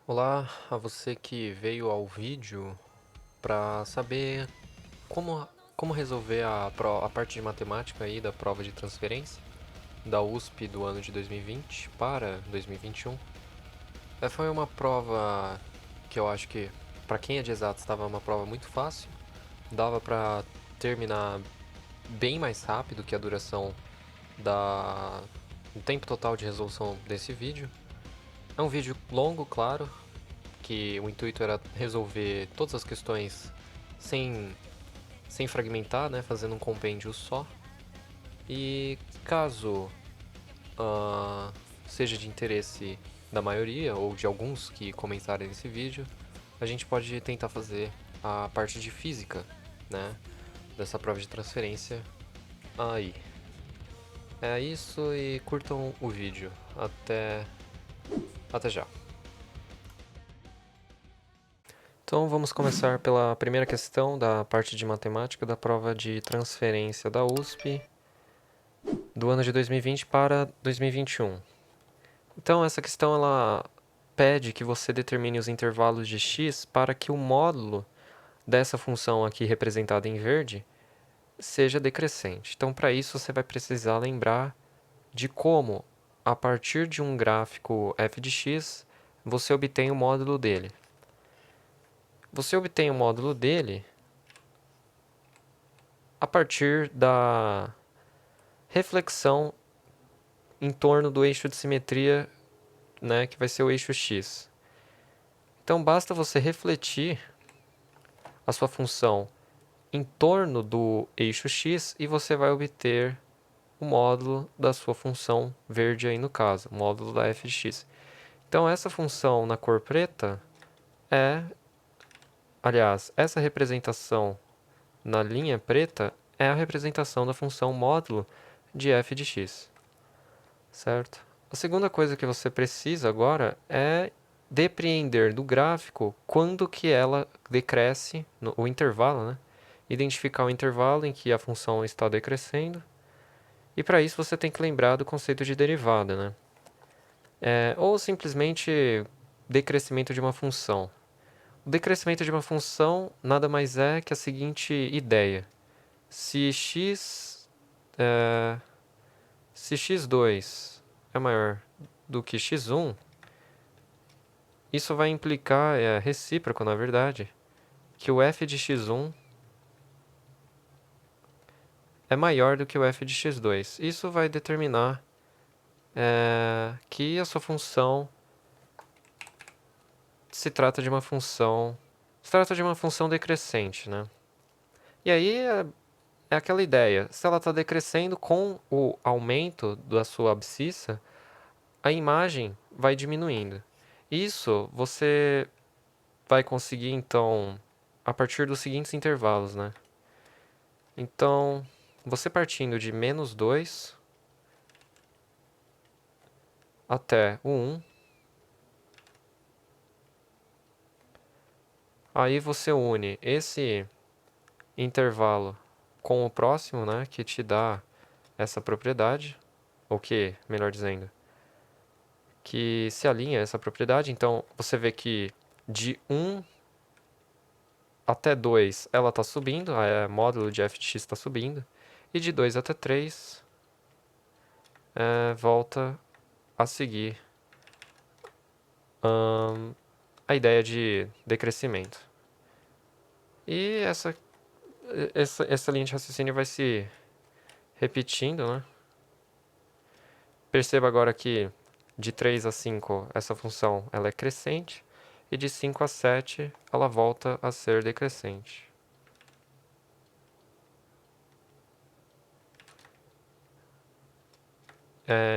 Olá a você que veio ao vídeo para saber como, como resolver a parte de matemática aí da prova de transferência da USP do ano de 2020 para 2021. Foi uma prova que eu acho que, para quem é de exatos, estava uma prova muito fácil. Dava para terminar bem mais rápido que a duração o tempo total de resolução desse vídeo. É um vídeo longo, claro, que o intuito era resolver todas as questões sem, sem fragmentar, né, fazendo um compêndio só. E caso seja de interesse da maioria ou de alguns que comentarem nesse vídeo, a gente pode tentar fazer a parte de física, né, dessa prova de transferência aí. É isso e curtam o vídeo. Até já. Então vamos começar pela primeira questão da parte de matemática da prova de transferência da USP do ano de 2020 para 2021. Então essa questão ela pede que você determine os intervalos de x para que o módulo dessa função aqui representada em verde seja decrescente. Então para isso você vai precisar lembrar de como, a partir de um gráfico f de x, você obtém o módulo dele. Você obtém o módulo dele a partir da reflexão em torno do eixo de simetria, né, que vai ser o eixo x. Então basta você refletir a sua função em torno do eixo x e você vai obter o módulo da sua função verde aí no caso, o módulo da f de x. Então essa função na cor preta aliás, essa representação na linha preta é a representação da função módulo de f de x, certo? A segunda coisa que você precisa agora é depreender do gráfico quando que ela decresce, o intervalo, né? Identificar o intervalo em que a função está decrescendo. E para isso você tem que lembrar do conceito de derivada, né? Ou simplesmente decrescimento de uma função. O decrescimento de uma função nada mais é que a seguinte ideia. Se x2 é maior do que x1, isso vai implicar, é recíproco na verdade, que o f de x1 é maior do que o f de x2. Isso vai determinar que a sua função se trata de uma função decrescente, né? E aí é aquela ideia, se ela está decrescendo com o aumento da sua abscissa, a imagem vai diminuindo. Isso você vai conseguir, então, a partir dos seguintes intervalos, né? Então, você partindo de -2 até o 1, aí você une esse intervalo com o próximo, né, que te dá essa propriedade, ou que, melhor dizendo, que se alinha a essa propriedade. Então, você vê que de 1 até 2 ela está subindo, a módulo de f de x está subindo, e de 2 até 3 volta a seguir a ideia de decrescimento. E essa linha de raciocínio vai se repetindo, né? Perceba agora que de 3 a 5 essa função ela é crescente, e de 5 a 7 ela volta a ser decrescente.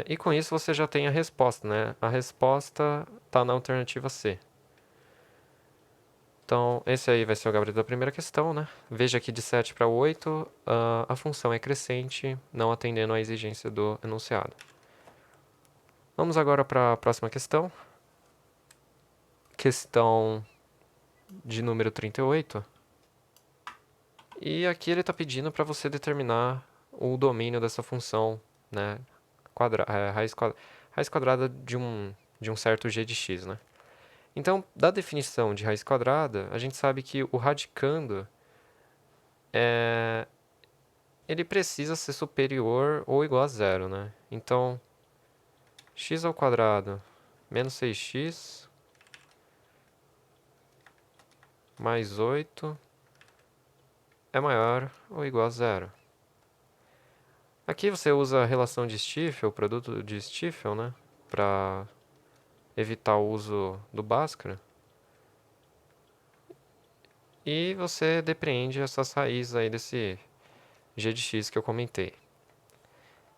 E com isso você já tem a resposta, né? A resposta está na alternativa C. Então, esse aí vai ser o gabarito da primeira questão, né? Veja que de 7 para 8, a função é crescente, não atendendo à exigência do enunciado. Vamos agora para a próxima questão. Questão de número 38. E aqui ele está pedindo para você determinar o domínio dessa função, né? Raiz quadrada de um certo g de x, né? Então, da definição de raiz quadrada, a gente sabe que o radicando ele precisa ser superior ou igual a zero, né? Então, x ao quadrado menos 6x mais 8 é maior ou igual a zero. Aqui você usa a relação de Stiefel, o produto de Stiefel, né? Para evitar o uso do Bhaskara. E você depreende essas raízes aí desse g de x que eu comentei.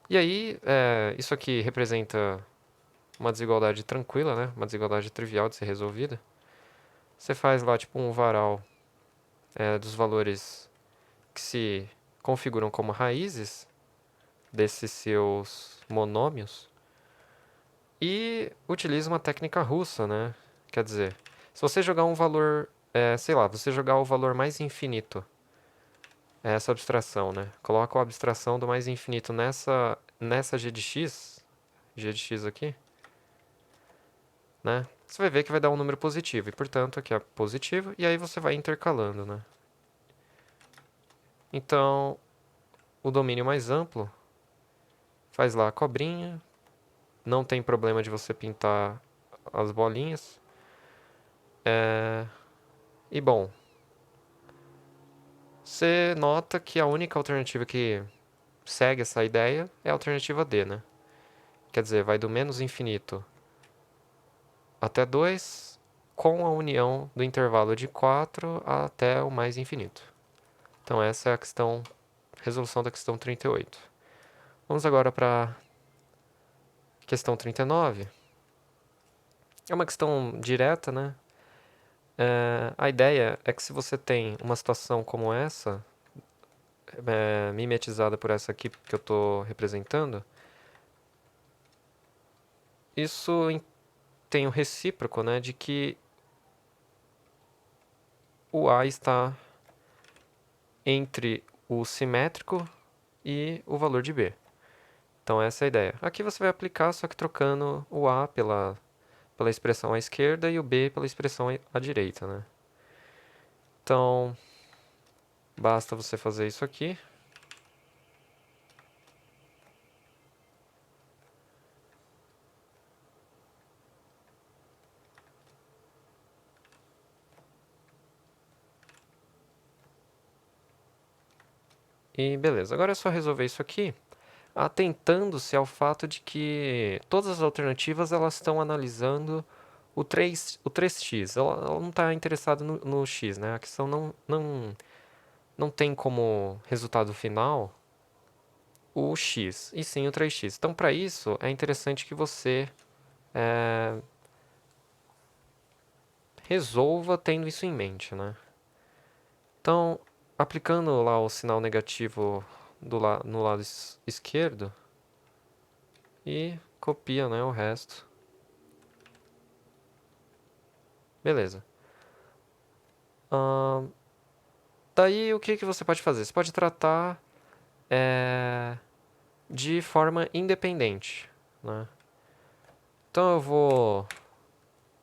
E aí, isso aqui representa uma desigualdade tranquila, né? Uma desigualdade trivial de ser resolvida. Você faz lá tipo um varal dos valores que se configuram como raízes desses seus monômios e utiliza uma técnica russa, né? Quer dizer, se você jogar um valor, sei lá, você jogar o valor mais infinito, essa abstração, né? Coloca a abstração do mais infinito nessa g de x aqui, né? Você vai ver que vai dar um número positivo e, portanto, aqui é positivo e aí você vai intercalando, né? Então, o domínio mais amplo faz lá a cobrinha, não tem problema de você pintar as bolinhas. E bom, você nota que a única alternativa que segue essa ideia é a alternativa D, né? Quer dizer, vai do menos infinito até 2, com a união do intervalo de 4 até o mais infinito. Então essa é a resolução da questão 38. Vamos agora para a questão 39. É uma questão direta, né? A ideia é que se você tem uma situação como essa, mimetizada por essa aqui que eu estou representando, isso tem o recíproco, né, de que o A está entre o simétrico e o valor de B. Então essa é a ideia. Aqui você vai aplicar, só que trocando o A pela expressão à esquerda e o B pela expressão à direita, né? Então, basta você fazer isso aqui. E beleza, agora é só resolver isso aqui, atentando-se ao fato de que todas as alternativas elas estão analisando o 3x. Ela não está interessada no x, né? A questão não tem como resultado final o x, e sim o 3x. Então, para isso, é interessante que você resolva tendo isso em mente, né? Então, aplicando lá o sinal negativo no lado esquerdo e copia, né, o resto. Beleza. Daí, o que você pode fazer? Você pode tratar de forma independente, né? Então, eu vou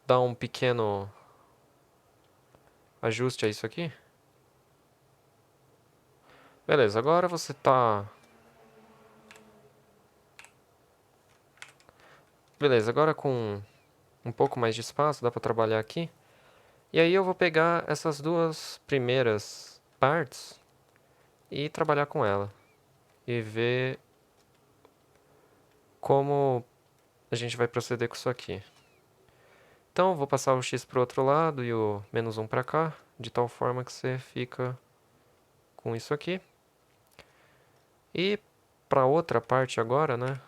dar um pequeno ajuste a isso aqui. Beleza, agora você tá... Beleza, agora com um pouco mais de espaço, dá para trabalhar aqui. E aí eu vou pegar essas duas primeiras partes e trabalhar com ela. E ver como a gente vai proceder com isso aqui. Então, eu vou passar o x para o outro lado e o menos 1 para cá, de tal forma que você fica com isso aqui. E para outra parte agora, né?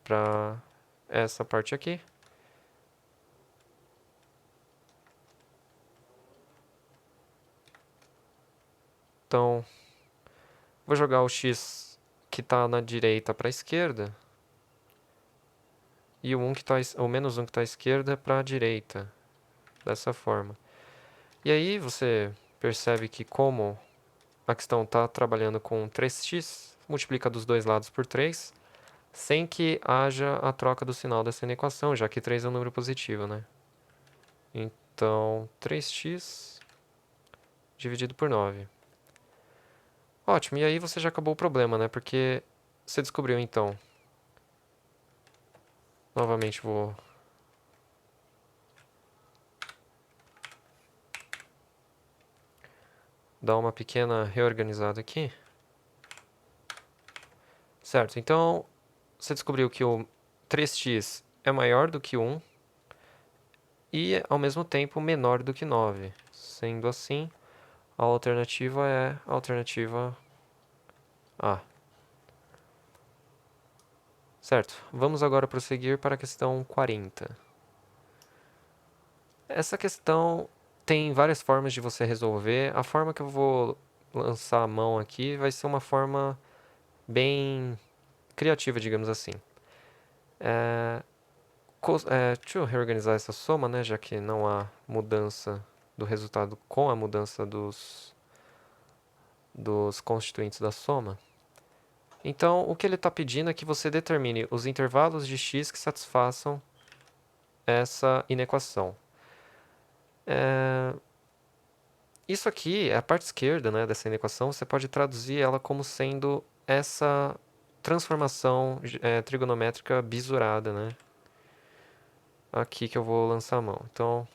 Para essa parte aqui. Então, vou jogar o x que está na direita para a esquerda. E o menos 1 que está à esquerda para a direita. Dessa forma. E aí você percebe que como a questão está trabalhando com 3x, multiplica dos dois lados por 3, sem que haja a troca do sinal dessa equação, já que 3 é um número positivo, né? Então, 3x dividido por 9. Ótimo, e aí você já acabou o problema, né? Porque você descobriu, então. Novamente vou... dar uma pequena reorganizada aqui. Certo, então você descobriu que o 3x é maior do que 1 e, ao mesmo tempo, menor do que 9. Sendo assim, a alternativa é a alternativa A. Certo, vamos agora prosseguir para a questão 40. Essa questão tem várias formas de você resolver. A forma que eu vou lançar a mão aqui vai ser uma forma bem criativa, digamos assim. Deixa eu reorganizar essa soma, né, já que não há mudança do resultado com a mudança dos constituintes da soma. Então, o que ele está pedindo é que você determine os intervalos de x que satisfaçam essa inequação. Isso aqui, a parte esquerda, né, dessa inequação, você pode traduzir ela como sendo essa transformação trigonométrica bisurada, né? Aqui que eu vou lançar a mão. Então,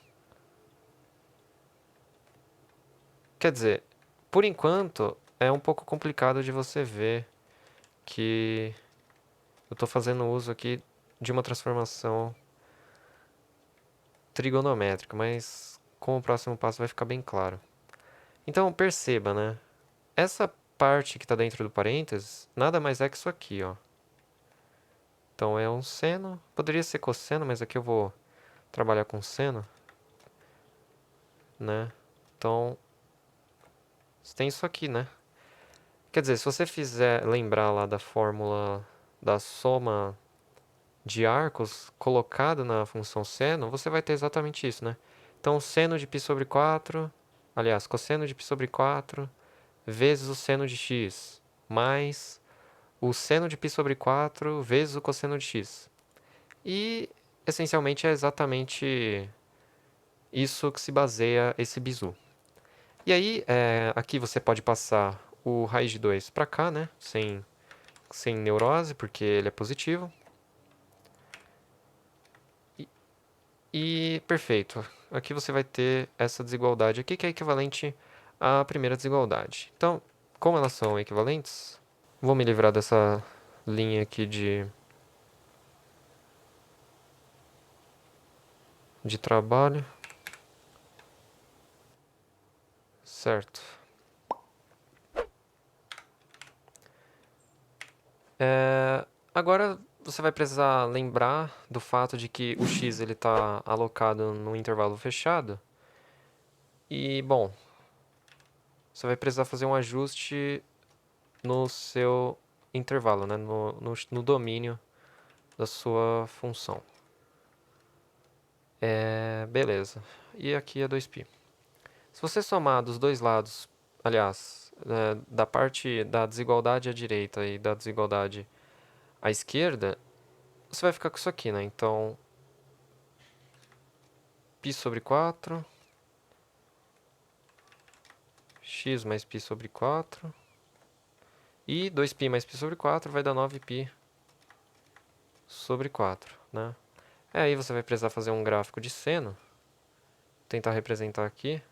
quer dizer, por enquanto é um pouco complicado de você ver que eu estou fazendo uso aqui de uma transformação trigonométrica, mas com o próximo passo vai ficar bem claro. Então perceba, né? Essa parte que está dentro do parênteses nada mais é que isso aqui, ó. Então é um seno, poderia ser cosseno, mas aqui eu vou trabalhar com seno, né? Então você tem isso aqui, né? Quer dizer, se você fizer lembrar lá da fórmula da soma de arcos colocada na função seno, você vai ter exatamente isso, né? Então, seno de π sobre 4, aliás, cosseno de π sobre 4, vezes o seno de x, mais o seno de π sobre 4 vezes o cosseno de x. E, essencialmente, é exatamente isso que se baseia esse bizu. E aí, aqui você pode passar o raiz de 2 para cá, né? Sem neurose, porque ele é positivo. E perfeito. Aqui você vai ter essa desigualdade aqui, que é equivalente à primeira desigualdade. Então, como elas são equivalentes, vou me livrar dessa linha aqui de trabalho. Certo. Agora você vai precisar lembrar do fato de que o x está alocado no intervalo fechado. E, bom, você vai precisar fazer um ajuste no seu intervalo, né? no domínio da sua função. Beleza. E aqui é 2π. Se você somar dos dois lados, aliás, da parte da desigualdade à direita e da desigualdade à esquerda, você vai ficar com isso aqui, né? Então, π sobre 4, x mais π sobre 4, e 2π mais π sobre 4 vai dar 9π sobre 4, né? Aí você vai precisar fazer um gráfico de seno, tentar representar aqui,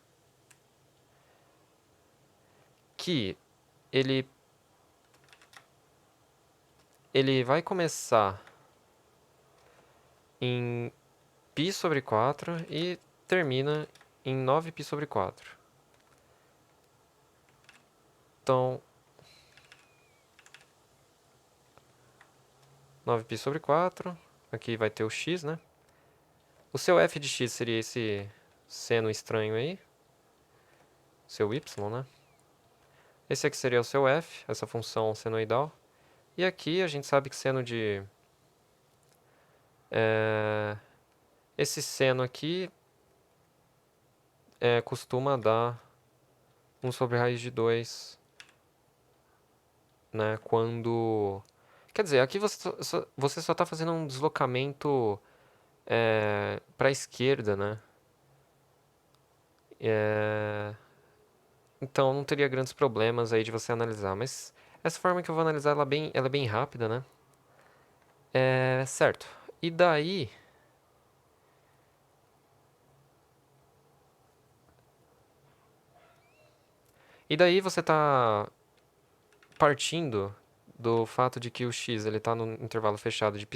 que ele vai começar em π sobre 4 e termina em 9π sobre 4. Então, 9π sobre 4, aqui vai ter o x, né? O seu f de x seria esse seno estranho aí, seu y, né? Esse aqui seria o seu f, essa função senoidal. E aqui a gente sabe que seno de... esse seno aqui costuma dar 1 sobre raiz de 2, né? Quando... Quer dizer, aqui você só está fazendo um deslocamento para a esquerda, né? Então não teria grandes problemas aí de você analisar. Mas essa forma que eu vou analisar, ela é bem rápida, né? Certo. E daí... E daí você está partindo do fato de que o x está no intervalo fechado de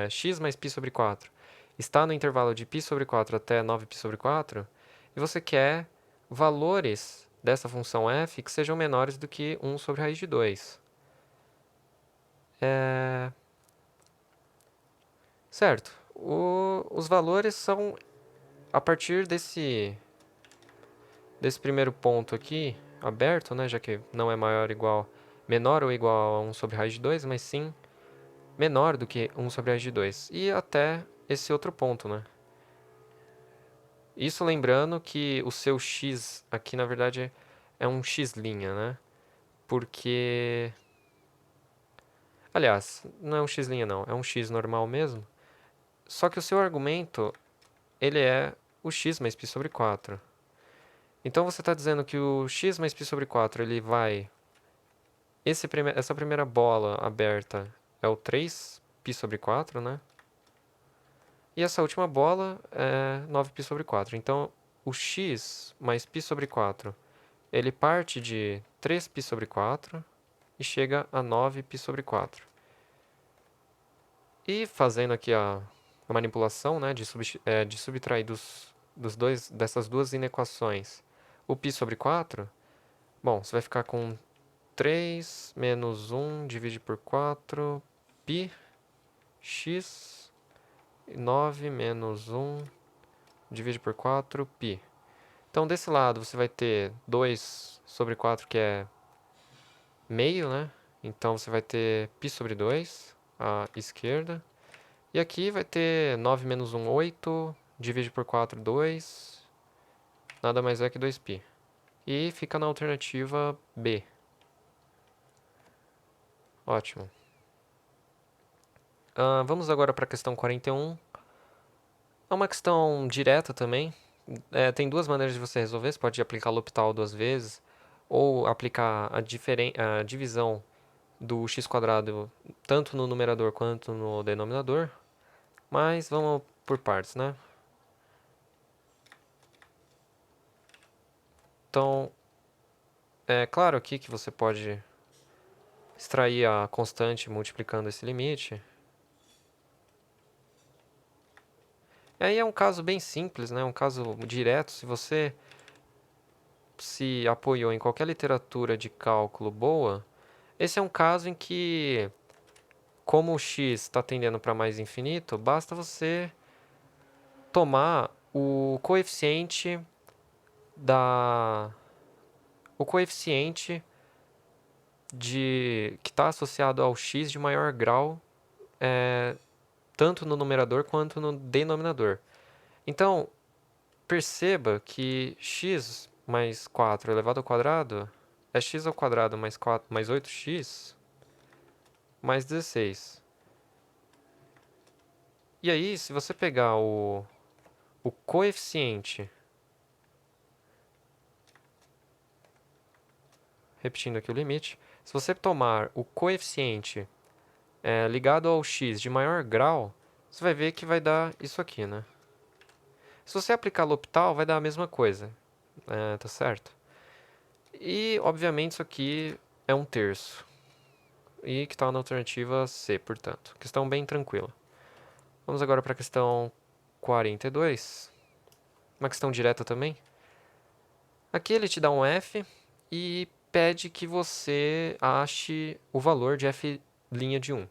x mais π sobre 4. Está no intervalo de π sobre 4 até 9π sobre 4. E você quer valores dessa função f que sejam menores do que 1 sobre raiz de 2. Certo. Os valores são a partir desse primeiro ponto aqui, aberto, né, já que não é menor ou igual a 1 sobre raiz de 2, mas sim menor do que 1 sobre raiz de 2. E até esse outro ponto, né? Isso lembrando que o seu x aqui, na verdade, é um x', né? Porque... Aliás, não é um x' não, é um x normal mesmo. Só que o seu argumento, ele é o x mais π sobre 4. Então você está dizendo que o x mais π sobre 4, ele vai... essa primeira bola aberta é o 3π sobre 4, né? E essa última bola é 9π sobre 4. Então, o x mais π sobre 4, ele parte de 3π sobre 4 e chega a 9π sobre 4. E fazendo aqui a manipulação, né, de subtrair dessas duas inequações o π sobre 4, bom, você vai ficar com 3 menos 1 divide por 4, π, x, 9 menos 1 divide por 4, π. Então, desse lado, você vai ter 2 sobre 4, que é meio, né? Então, você vai ter π sobre 2, à esquerda. E aqui vai ter 9 menos 1, 8, divide por 4, 2. Nada mais é que 2π. E fica na alternativa B. Ótimo. Vamos agora para a questão 41. É uma questão direta também. Tem duas maneiras de você resolver. Você pode aplicar L'Hopital duas vezes, ou aplicar a divisão do x quadrado tanto no numerador quanto no denominador. Mas vamos por partes, né? Então, é claro aqui que você pode extrair a constante multiplicando esse limite. E aí é um caso bem simples, né? Um caso direto. Se você se apoiou em qualquer literatura de cálculo boa, esse é um caso em que, como o x está tendendo para mais infinito, basta você tomar da o coeficiente que está associado ao x de maior grau, tanto no numerador quanto no denominador. Então, perceba que x mais 4 elevado ao quadrado é x ao quadrado mais 8x mais 16. E aí, se você pegar o coeficiente, repetindo aqui o limite, se você tomar o coeficiente ligado ao x de maior grau, você vai ver que vai dar isso aqui, né? Se você aplicar L'Hopital, vai dar a mesma coisa, tá certo? E, obviamente, isso aqui é 1/3. E que está na alternativa C, portanto. Questão bem tranquila. Vamos agora para a questão 42. Uma questão direta também. Aqui ele te dá um f e pede que você ache o valor de f' de 1.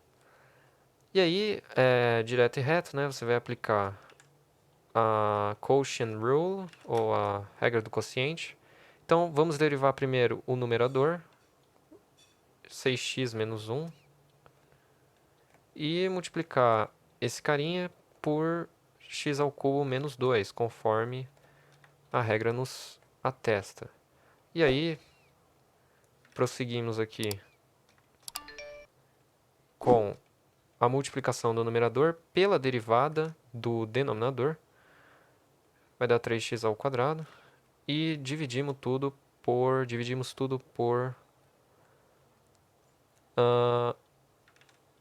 E aí, direto e reto, né? Você vai aplicar a quotient rule, ou a regra do quociente. Então, vamos derivar primeiro o numerador, 6x menos 1, e multiplicar esse carinha por x ao cubo menos 2, conforme a regra nos atesta. E aí, prosseguimos aqui com a multiplicação do numerador pela derivada do denominador. Vai dar 3x ao quadrado. e dividimos tudo por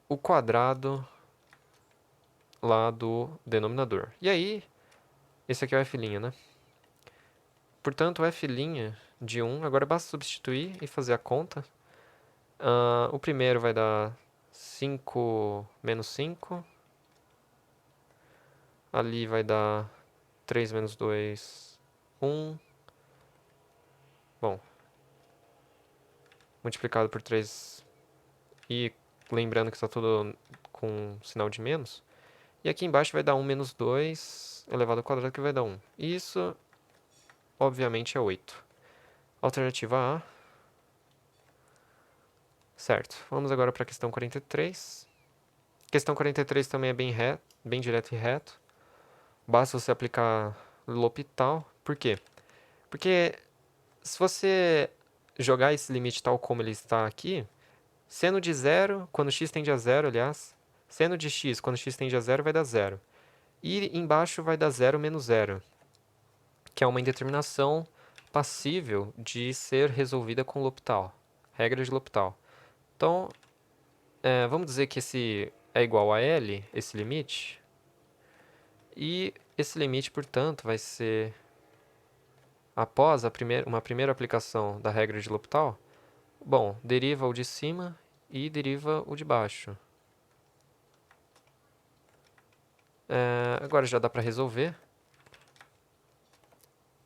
o quadrado lá do denominador. E aí, esse aqui é o f', né? Portanto, o f' de 1, agora basta substituir e fazer a conta. O primeiro vai dar 5 menos 5. Ali vai dar 3 menos 2, 1. Bom, multiplicado por 3 e lembrando que está tudo com sinal de menos. E aqui embaixo vai dar 1 menos 2 elevado ao quadrado, que vai dar 1. E isso, obviamente, é 8. Alternativa A. Certo. Vamos agora para a questão 43. Questão 43 também é bem direto e reto. Basta você aplicar L'Hopital. Por quê? Porque se você jogar esse limite tal como ele está aqui, seno de 0, quando x tende a 0, aliás, seno de x quando x tende a 0 vai dar 0. E embaixo vai dar 0 menos 0, que é uma indeterminação passível de ser resolvida com L'Hopital, regra de L'Hopital. Então, vamos dizer que esse é igual a L, esse limite, e esse limite, portanto, vai ser, após uma primeira aplicação da regra de L'Hopital, bom, deriva o de cima e deriva o de baixo. Agora já dá para resolver.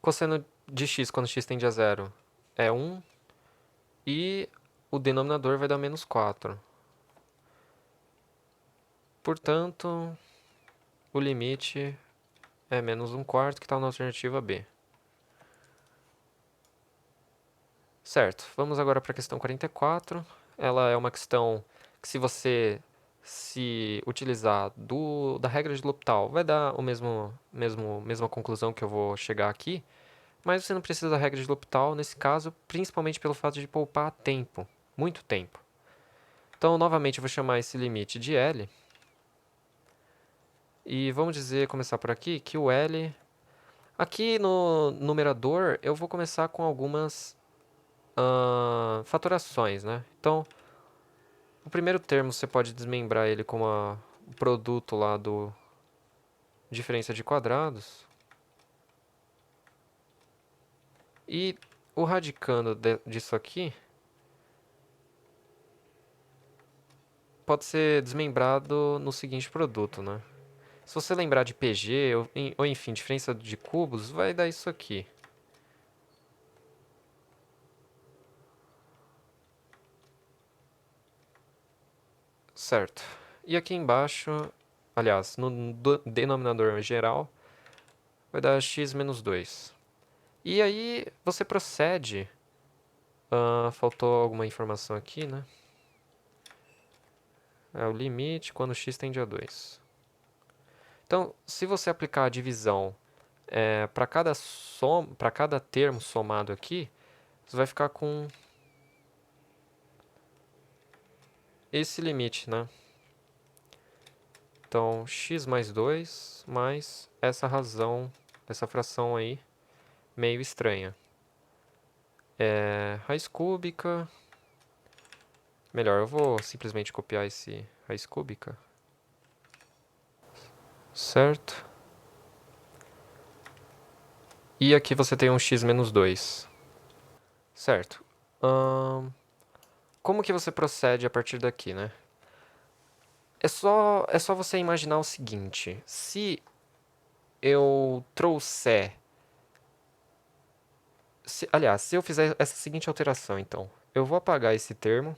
Cosseno de x quando x tende a 0 é 1. E o denominador vai dar menos 4. Portanto, o limite é menos 1/4, que está na alternativa B. Certo, vamos agora para a questão 44. Ela é uma questão que, se você se utilizar da regra de L'Hopital, vai dar mesma conclusão que eu vou chegar aqui, mas você não precisa da regra de L'Hopital nesse caso, principalmente pelo fato de poupar tempo, muito tempo. Então, novamente, eu vou chamar esse limite de L. E vamos começar por aqui, que o L... Aqui no numerador, eu vou começar com algumas fatorações, né? Então, o primeiro termo você pode desmembrar ele como o produto lá do diferença de quadrados. E o radicando disso aqui pode ser desmembrado no seguinte produto, né? Se você lembrar de PG, ou enfim, diferença de cubos, vai dar isso aqui. Certo. E aqui embaixo, aliás, no denominador geral, vai dar x menos 2. E aí você procede... faltou alguma informação aqui, né? É o limite quando x tende a 2. Então, se você aplicar a divisão para cada termo somado aqui, você vai ficar com esse limite, né? Então, x mais 2 mais essa razão, essa fração aí, meio estranha. Raiz cúbica. Melhor, eu vou simplesmente copiar esse raiz cúbica. Certo. E aqui você tem um x menos 2. Certo. Como que você procede a partir daqui, né? É só você imaginar o seguinte. Se eu trouxer... aliás, se eu fizer essa seguinte alteração, então. Eu vou apagar esse termo.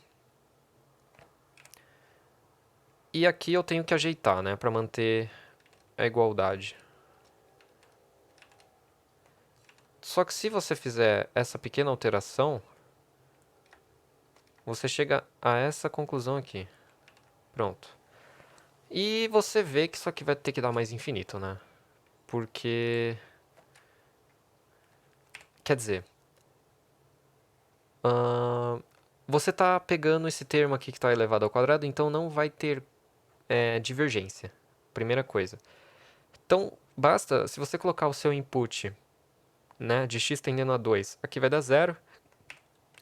E aqui eu tenho que ajeitar, né? Para manter a igualdade. Só que se você fizer essa pequena alteração, você chega a essa conclusão aqui. Pronto. E você vê que isso aqui vai ter que dar mais infinito, né? Porque... Quer dizer... você está pegando esse termo aqui que está elevado ao quadrado, então não vai ter divergência. Primeira coisa. Então, basta, se você colocar o seu input né, de x tendendo a 2, aqui vai dar 0.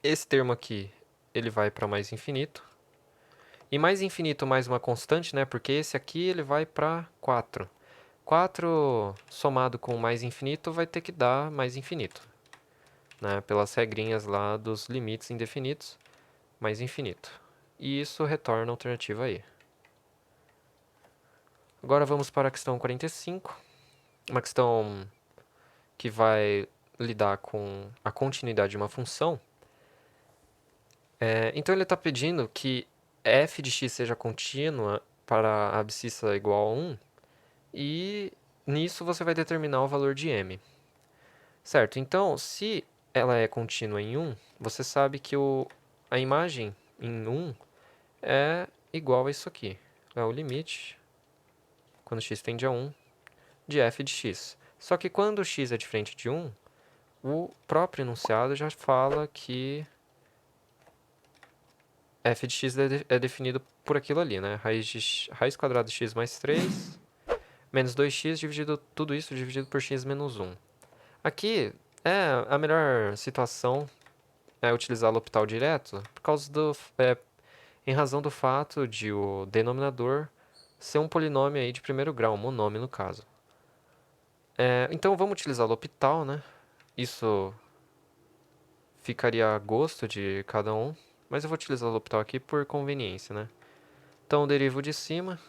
Esse termo aqui, ele vai para mais infinito. E mais infinito mais uma constante, né, porque esse aqui ele vai para 4. 4 somado com mais infinito vai ter que dar mais infinito, né, pelas regrinhas lá dos limites indefinidos, mais infinito. E isso retorna a alternativa E. Agora vamos para a questão 45, uma questão que vai lidar com a continuidade de uma função. Então ele está pedindo que f de x seja contínua para a abscissa igual a 1, e nisso você vai determinar o valor de m. Certo, então se ela é contínua em 1, você sabe que a imagem em 1 é igual a isso aqui. É o limite, quando x tende a 1, de f de x. Só que quando x é diferente de 1, o próprio enunciado já fala que f de x é definido por aquilo ali, né? Raiz quadrada de x mais 3, menos 2x dividido tudo isso dividido por x menos 1. Aqui, a melhor situação é utilizar L'Hopital direto, por causa em razão do fato de o denominador ser um polinômio aí de primeiro grau, um monômio no caso. Então vamos utilizar L'Hopital, né? Isso ficaria a gosto de cada um, mas eu vou utilizar L'Hopital aqui por conveniência, né? Então derivo de cima.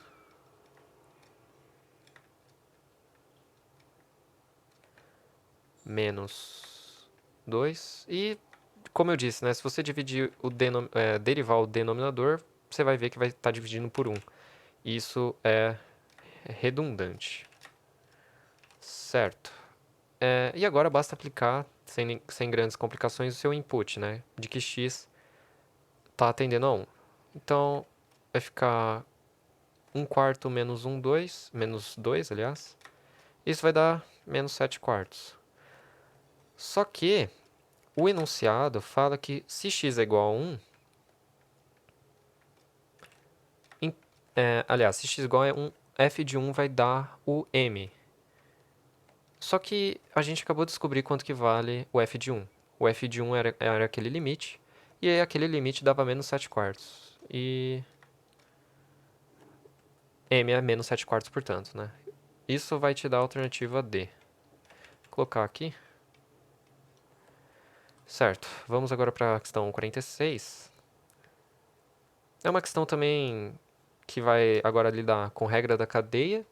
Menos 2. E, como eu disse, né, se você dividir derivar o denominador, você vai ver que vai estar dividindo por 1. Isso é redundante. Certo. E agora basta aplicar, sem grandes complicações, o seu input, né? De que x está atendendo a 1. Então, vai ficar 1 quarto menos 1, 2, menos 2, aliás. Isso vai dar menos 7 quartos. Só que o enunciado fala que se x é igual a 1, aliás, se x é igual a 1, f de 1 vai dar o m. Só que a gente acabou de descobrir quanto que vale o f de 1. O f de 1 era aquele limite, e aí aquele limite dava menos 7 quartos. E m é menos 7 quartos, portanto, né? Isso vai te dar a alternativa D. Vou colocar aqui. Certo, vamos agora para a questão 46. É uma questão também que vai agora lidar com regra da cadeia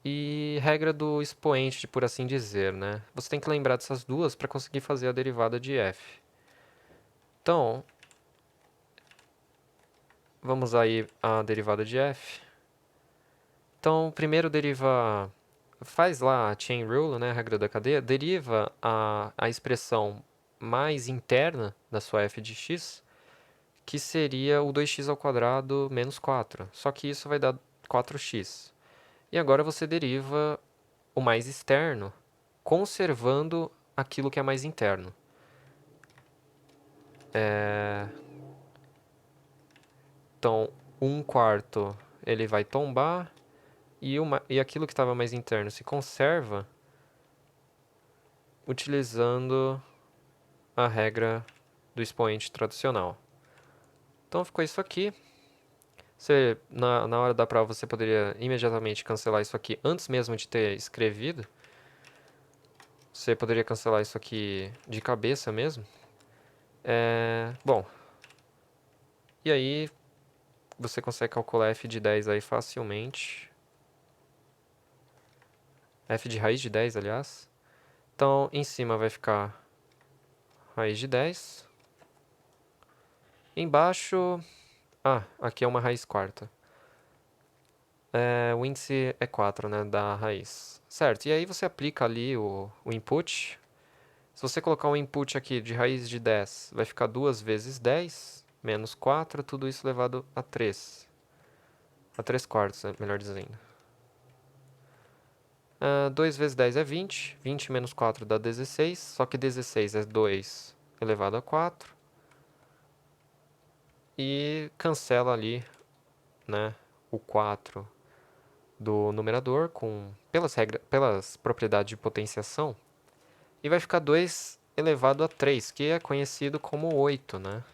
e regra do expoente, por assim dizer, né? Você tem que lembrar dessas duas para conseguir fazer a derivada de f. Então, vamos aí à derivada de f. Então, primeiro faz lá a chain rule, né, a regra da cadeia, deriva a expressão mais interna da sua f de x, que seria o 2x ao quadrado menos 4. Só que isso vai dar 4x. E agora você deriva o mais externo, conservando aquilo que é mais interno. Então, 1 quarto ele vai tombar, e aquilo que estava mais interno se conserva utilizando a regra do expoente tradicional. Então ficou isso aqui. Na hora da prova você poderia imediatamente cancelar isso aqui antes mesmo de ter escrevido. Você poderia cancelar isso aqui de cabeça mesmo. Bom, e aí você consegue calcular f de 10 aí facilmente. F de raiz de 10, aliás. Então, em cima vai ficar raiz de 10. Embaixo... aqui é uma raiz quarta. O índice é 4, né, da raiz. Certo, e aí você aplica ali o input. Se você colocar um input aqui de raiz de 10, vai ficar 2 vezes 10, menos 4, tudo isso elevado a 3. A 3 quartos, melhor dizendo. 2 vezes 10 é 20. 20 menos 4 dá 16. Só que 16 é 2 elevado a 4. E cancela ali, né, o 4 do numerador pelas propriedades de potenciação. e vai ficar 2 elevado a 3, que é conhecido como 8, né?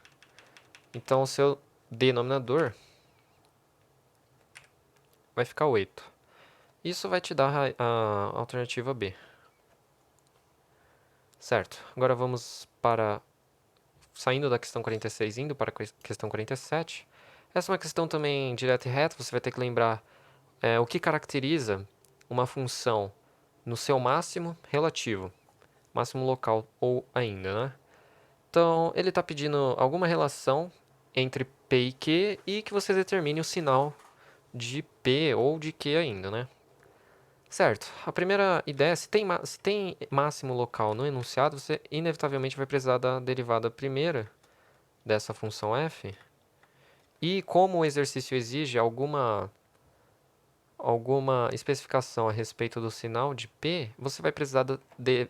Então, o seu denominador vai ficar 8. Isso vai te dar a alternativa B. Certo. Agora vamos para... Saindo da questão 46 indo para a questão 47. Essa é uma questão também direta e reta. Você vai ter que lembrar o que caracteriza uma função no seu máximo relativo. Máximo local ou ainda, né? Então, ele está pedindo alguma relação entre P e Q e que você determine o sinal de P ou de Q ainda, né? Certo. A primeira ideia, se tem máximo local no enunciado, você inevitavelmente vai precisar da derivada primeira dessa função f. E como o exercício exige alguma especificação a respeito do sinal de P, você vai precisar da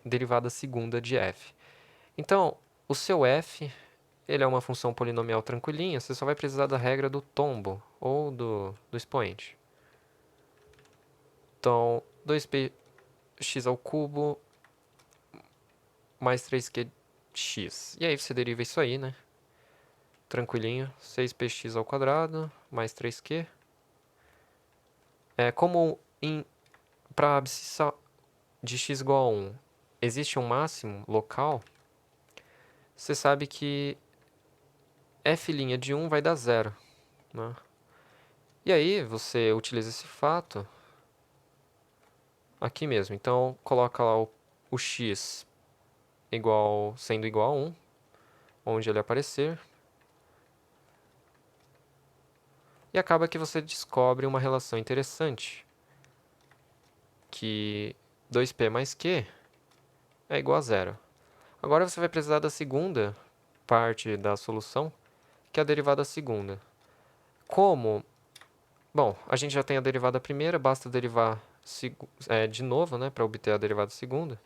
derivada segunda de f. Então, o seu f, ele é uma função polinomial tranquilinha, você só vai precisar da regra do tombo, ou do expoente. Então, 2px ao cubo mais 3qx. E aí você deriva isso aí, né? Tranquilinho. 6px ao quadrado mais 3q. Como para abscissa de x igual a 1 existe um máximo local, você sabe que f' de 1 vai dar 0, né? E aí você utiliza esse fato aqui mesmo. Então, coloca lá o x sendo igual a 1, onde ele aparecer. E acaba que você descobre uma relação interessante, que 2p mais q é igual a 0. Agora você vai precisar da segunda parte da solução, que é a derivada segunda. Como? Bom, a gente já tem a derivada primeira, basta derivar de novo, né, para obter a derivada segunda.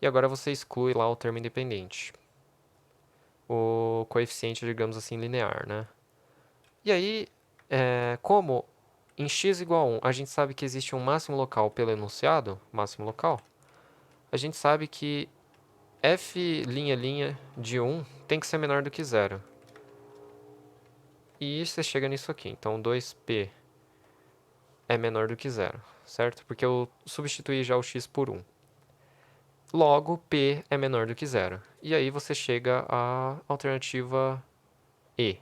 E agora você exclui lá o termo independente. O coeficiente, digamos assim, linear, né? E aí, como em x igual a 1 a gente sabe que existe um máximo local pelo enunciado, máximo local, a gente sabe que f' de 1 tem que ser menor do que 0. E você chega nisso aqui. Então, 2p é menor do que 0, certo? Porque eu substituí já o x por 1. Logo, p é menor do que 0. E aí você chega à alternativa E.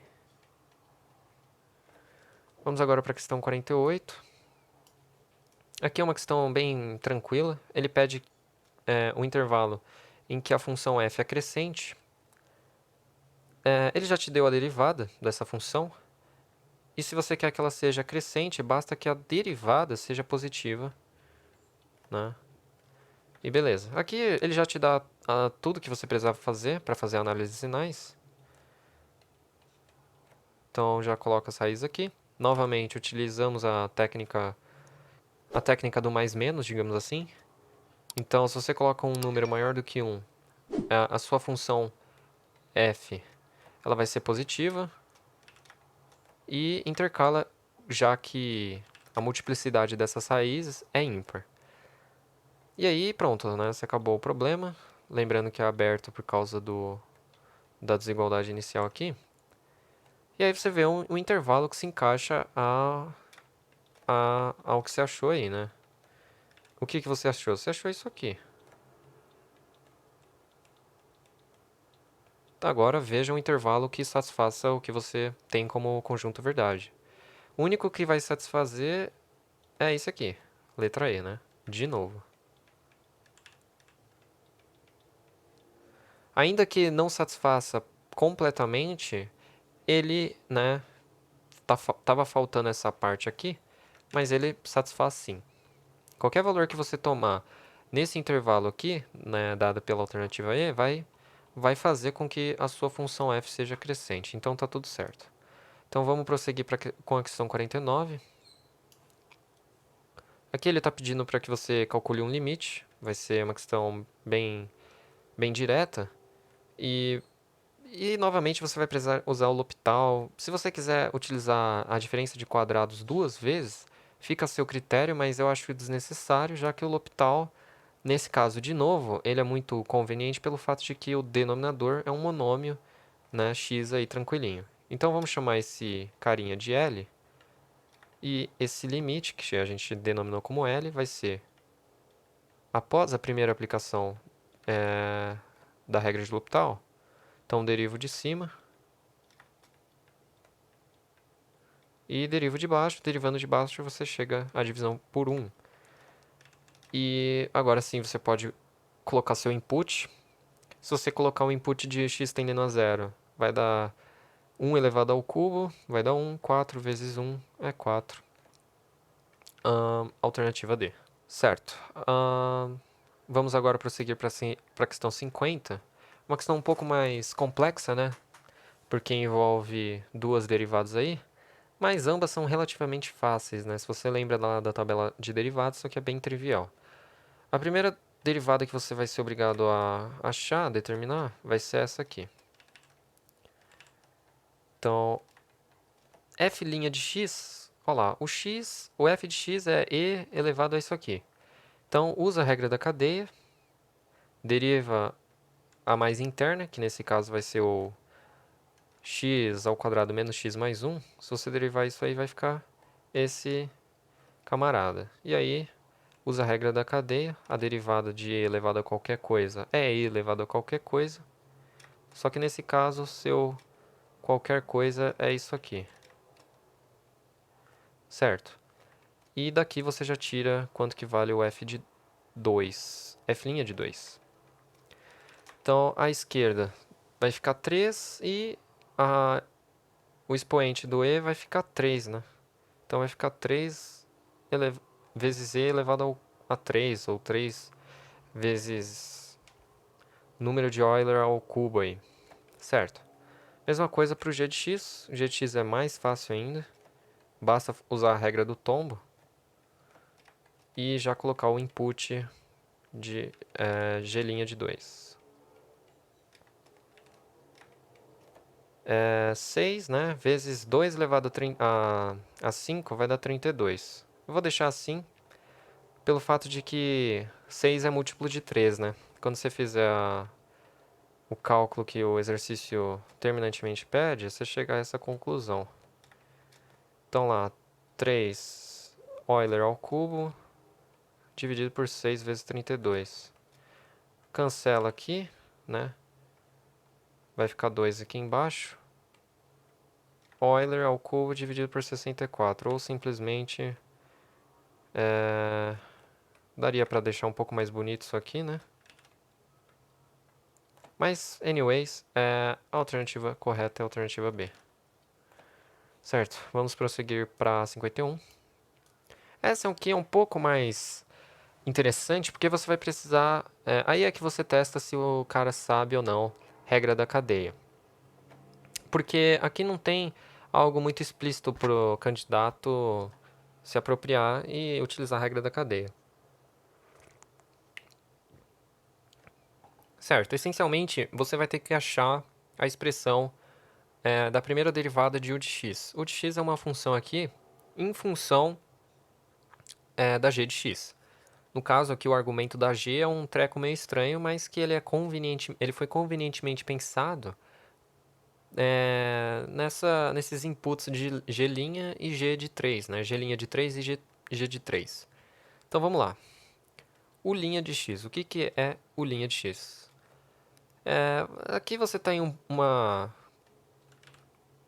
Vamos agora para a questão 48. Aqui é uma questão bem tranquila. Ele pede um intervalo em que a função f é crescente. Ele já te deu a derivada dessa função. E se você quer que ela seja crescente, basta que a derivada seja positiva, né? E beleza. Aqui ele já te dá tudo que você precisava fazer para fazer a análise de sinais. Então já coloca as raízes aqui. Novamente utilizamos a técnica do mais menos, digamos assim. Então se você coloca um número maior do que 1, a sua função f ela vai ser positiva e intercala, já que a multiplicidade dessas raízes é ímpar. E aí pronto, né? Você acabou o problema. Lembrando que é aberto por causa da desigualdade inicial aqui. E aí você vê um intervalo que se encaixa ao que você achou aí, né? O que você achou? Você achou isso aqui. Agora veja um intervalo que satisfaça o que você tem como conjunto verdade. O único que vai satisfazer é esse aqui, letra E, né? De novo. Ainda que não satisfaça completamente, ele, né, tava faltando essa parte aqui, mas ele satisfaz sim. Qualquer valor que você tomar nesse intervalo aqui, né, dado pela alternativa E, vai fazer com que a sua função f seja crescente. Então tá tudo certo. Então vamos prosseguir com a questão 49. Aqui ele está pedindo para que você calcule um limite. Vai ser uma questão bem direta. E novamente você vai precisar usar o L'Hopital. Se você quiser utilizar a diferença de quadrados duas vezes, fica a seu critério, mas eu acho desnecessário, já que o L'Hopital Nesse caso, de novo, ele é muito conveniente pelo fato de que o denominador é um monômio, né, x aí tranquilinho. Então vamos chamar esse carinha de L, e esse limite, que a gente denominou como L, vai ser, após a primeira aplicação da regra de L'Hopital, então derivo de cima e derivo de baixo. Derivando de baixo, você chega à divisão por 1. E agora sim você pode colocar seu input. Se você colocar um input de x tendendo a 0, vai dar 1 elevado ao cubo, vai dar 1, 4 vezes 1 é 4. Alternativa D. Certo. Vamos agora prosseguir para a questão 50. Uma questão um pouco mais complexa, né? Porque envolve duas derivadas aí. Mas ambas são relativamente fáceis, né? Se você lembra lá da tabela de derivados, isso aqui é bem trivial. A primeira derivada que você vai ser obrigado a achar, determinar, vai ser essa aqui. Então, f' de x, olha lá, o f de x é e elevado a isso aqui. Então, usa a regra da cadeia, deriva a mais interna, que nesse caso vai ser o x ao quadrado menos x mais 1. Se você derivar isso aí, vai ficar esse camarada. E aí, usa a regra da cadeia, a derivada de e elevado a qualquer coisa é e elevado a qualquer coisa. Só que nesse caso, seu qualquer coisa é isso aqui. Certo? E daqui você já tira quanto que vale o f de 2. F' de 2. Então, à esquerda vai ficar 3 e o expoente do e vai ficar 3, né? Então vai ficar 3 vezes e elevado a 3, ou 3 vezes número de Euler ao cubo aí. Certo? Mesma coisa para o g de x. O g de x é mais fácil ainda. Basta usar a regra do tombo e já colocar o input de g' de 2. 6, né, vezes 2 elevado a 5 vai dar 32. Eu vou deixar assim, pelo fato de que 6 é múltiplo de 3, né? Quando você fizer o cálculo que o exercício terminantemente pede, você chega a essa conclusão. Então lá, 3 Euler ao cubo, dividido por 6 vezes 32. Cancela aqui, né? Vai ficar 2 aqui embaixo. Euler ao cubo dividido por 64. Ou simplesmente... daria para deixar um pouco mais bonito isso aqui, né? Mas, anyways, a alternativa correta é a alternativa B. Certo, vamos prosseguir para 51. Essa aqui é um pouco mais interessante, porque você vai precisar... aí é que você testa se o cara sabe ou não regra da cadeia. Porque aqui não tem algo muito explícito para o candidato se apropriar e utilizar a regra da cadeia. Certo, essencialmente você vai ter que achar a expressão da primeira derivada de u de x. U de x é uma função aqui em função da g de x. No caso aqui o argumento da g é um treco meio estranho, mas que ele foi convenientemente pensado nesses inputs de g' e g de 3, né? G' de 3 e g de 3. Então vamos lá. U' de x. O que é U' de x? Aqui você tem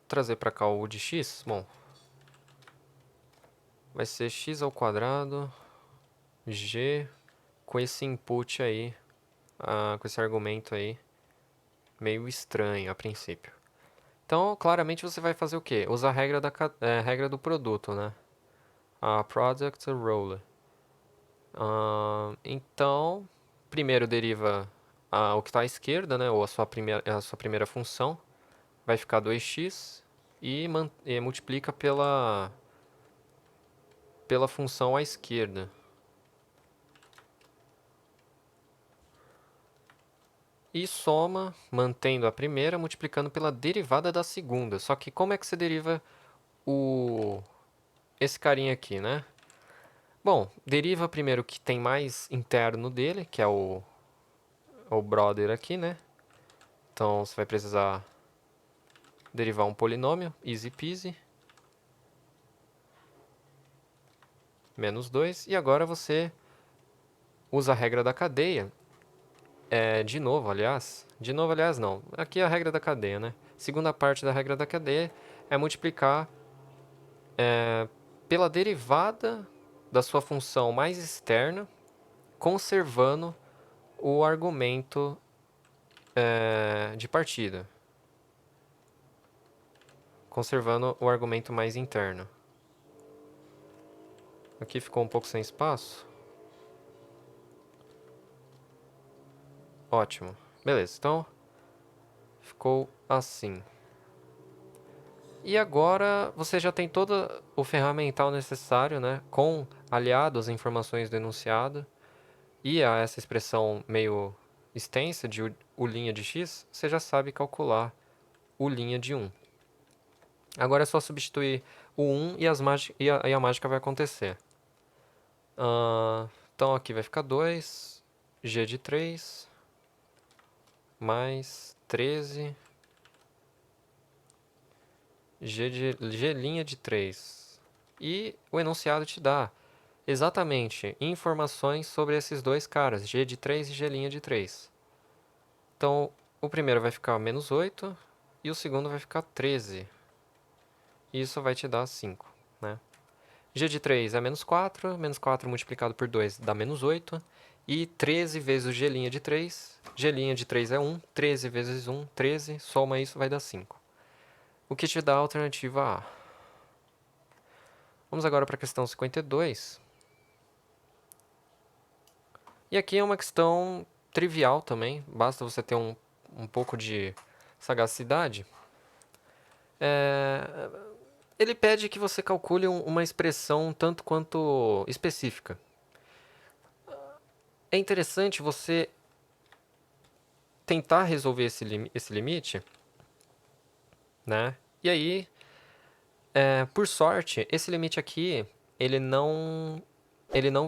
trazer para cá o U de x. Bom, vai ser x ao quadrado g com esse input aí, com esse argumento aí, meio estranho a princípio. Então, claramente você vai fazer o quê? Usar a regra do produto, né? A product rule. Então, primeiro deriva o que está à esquerda, né? Ou a sua primeira função. Vai ficar 2x e multiplica pela função à esquerda. E soma, mantendo a primeira, multiplicando pela derivada da segunda. Só que como é que você deriva esse carinha aqui, né? Bom, deriva primeiro o que tem mais interno dele, que é o brother aqui, né? Então você vai precisar derivar um polinômio, easy peasy, menos 2. E agora você usa a regra da cadeia. De novo, aliás. De novo, aliás, não. Aqui é a regra da cadeia, né? Segunda parte da regra da cadeia é multiplicar pela derivada da sua função mais externa, conservando o argumento de partida. Conservando o argumento mais interno. Aqui ficou um pouco sem espaço. Ótimo. Beleza, então ficou assim. E agora você já tem todo o ferramental necessário, né, com aliado às informações do enunciado e a essa expressão meio extensa de u' de x, você já sabe calcular u' de 1. Agora é só substituir o 1 e a mágica vai acontecer. Então aqui vai ficar 2, g de 3, mais 13, g' de 3. E o enunciado te dá exatamente informações sobre esses dois caras, g de 3 e g' de 3. Então, o primeiro vai ficar menos 8 e o segundo vai ficar 13. E isso vai te dar 5, né? G de 3 é menos 4 multiplicado por 2 dá menos 8. E 13 vezes o g' de 3, g' de 3 é 1, 13 vezes 1, 13, soma isso vai dar 5. O que te dá a alternativa A. Vamos agora para a questão 52. E aqui é uma questão trivial também, basta você ter um pouco de sagacidade. Ele pede que você calcule uma expressão tanto quanto específica. É interessante você tentar resolver esse limite, né? E aí, por sorte, esse limite aqui, ele não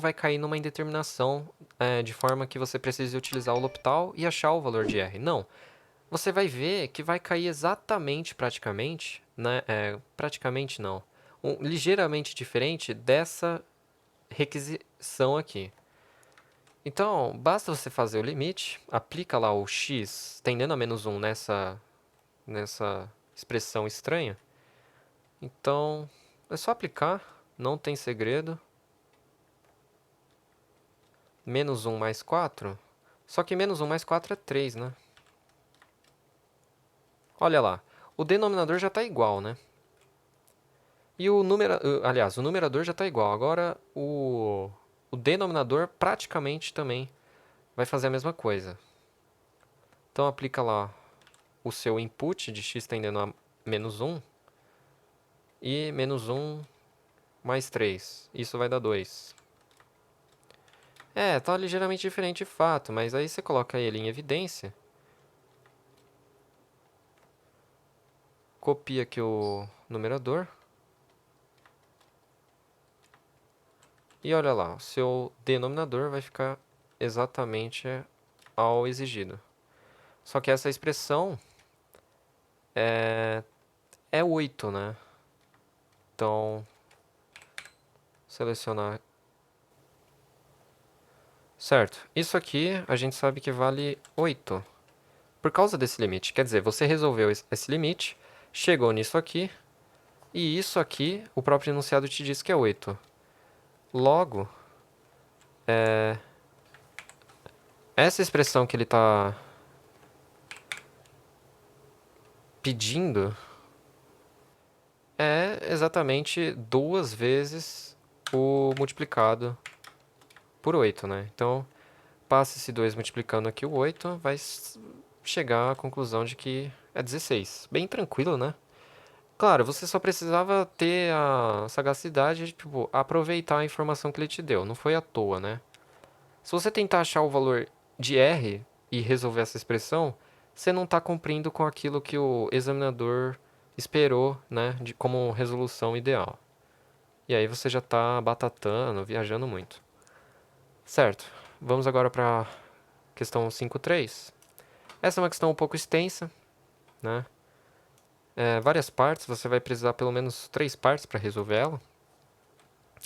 vai cair numa indeterminação de forma que você precise utilizar o L'Hopital e achar o valor de R. Não. Você vai ver que vai cair exatamente, praticamente, né? Praticamente não. Ligeiramente diferente dessa requisição aqui. Então, basta você fazer o limite, aplica lá o x tendendo a menos 1 nessa expressão estranha. Então, é só aplicar, não tem segredo. Menos 1 mais 4. Só que menos 1 mais 4 é 3, né? Olha lá, o denominador já está igual, né? E o numerador já está igual. Agora, o denominador praticamente também vai fazer a mesma coisa. Então, aplica lá o seu input de x tendendo a menos 1. E menos 1 mais 3. Isso vai dar 2. Tá ligeiramente diferente de fato, mas aí você coloca ele em evidência. Copia aqui o numerador. E olha lá, o seu denominador vai ficar exatamente ao exigido. Só que essa expressão é 8, né? Então, selecionar. Certo, isso aqui a gente sabe que vale 8. Por causa desse limite. Quer dizer, você resolveu esse limite, chegou nisso aqui, e isso aqui, o próprio enunciado te diz que é 8. Logo, essa expressão que ele está pedindo é exatamente 2 vezes o multiplicado por 8, né? Então, passa esse 2 multiplicando aqui o 8, vai chegar à conclusão de que é 16. Bem tranquilo, né? Claro, você só precisava ter a sagacidade de, tipo, aproveitar a informação que ele te deu. Não foi à toa, né? Se você tentar achar o valor de R e resolver essa expressão, você não está cumprindo com aquilo que o examinador esperou, né, como resolução ideal. E aí você já está batatando, viajando muito. Certo, vamos agora para a questão 5.3. Essa é uma questão um pouco extensa, né? Várias partes, você vai precisar pelo menos 3 partes para resolver ela.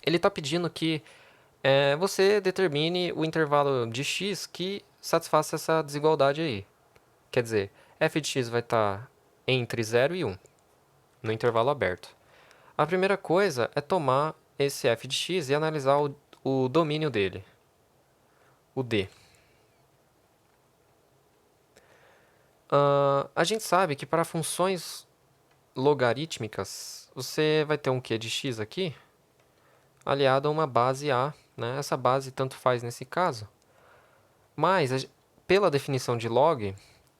Ele está pedindo que você determine o intervalo de x que satisfaça essa desigualdade aí. Quer dizer, f de x vai estar entre 0 e 1, no intervalo aberto. A primeira coisa é tomar esse f de x e analisar o domínio dele, o d. A gente sabe que para funções logarítmicas, você vai ter um q de x aqui, aliado a uma base a, né? Essa base tanto faz nesse caso. Mas, pela definição de log,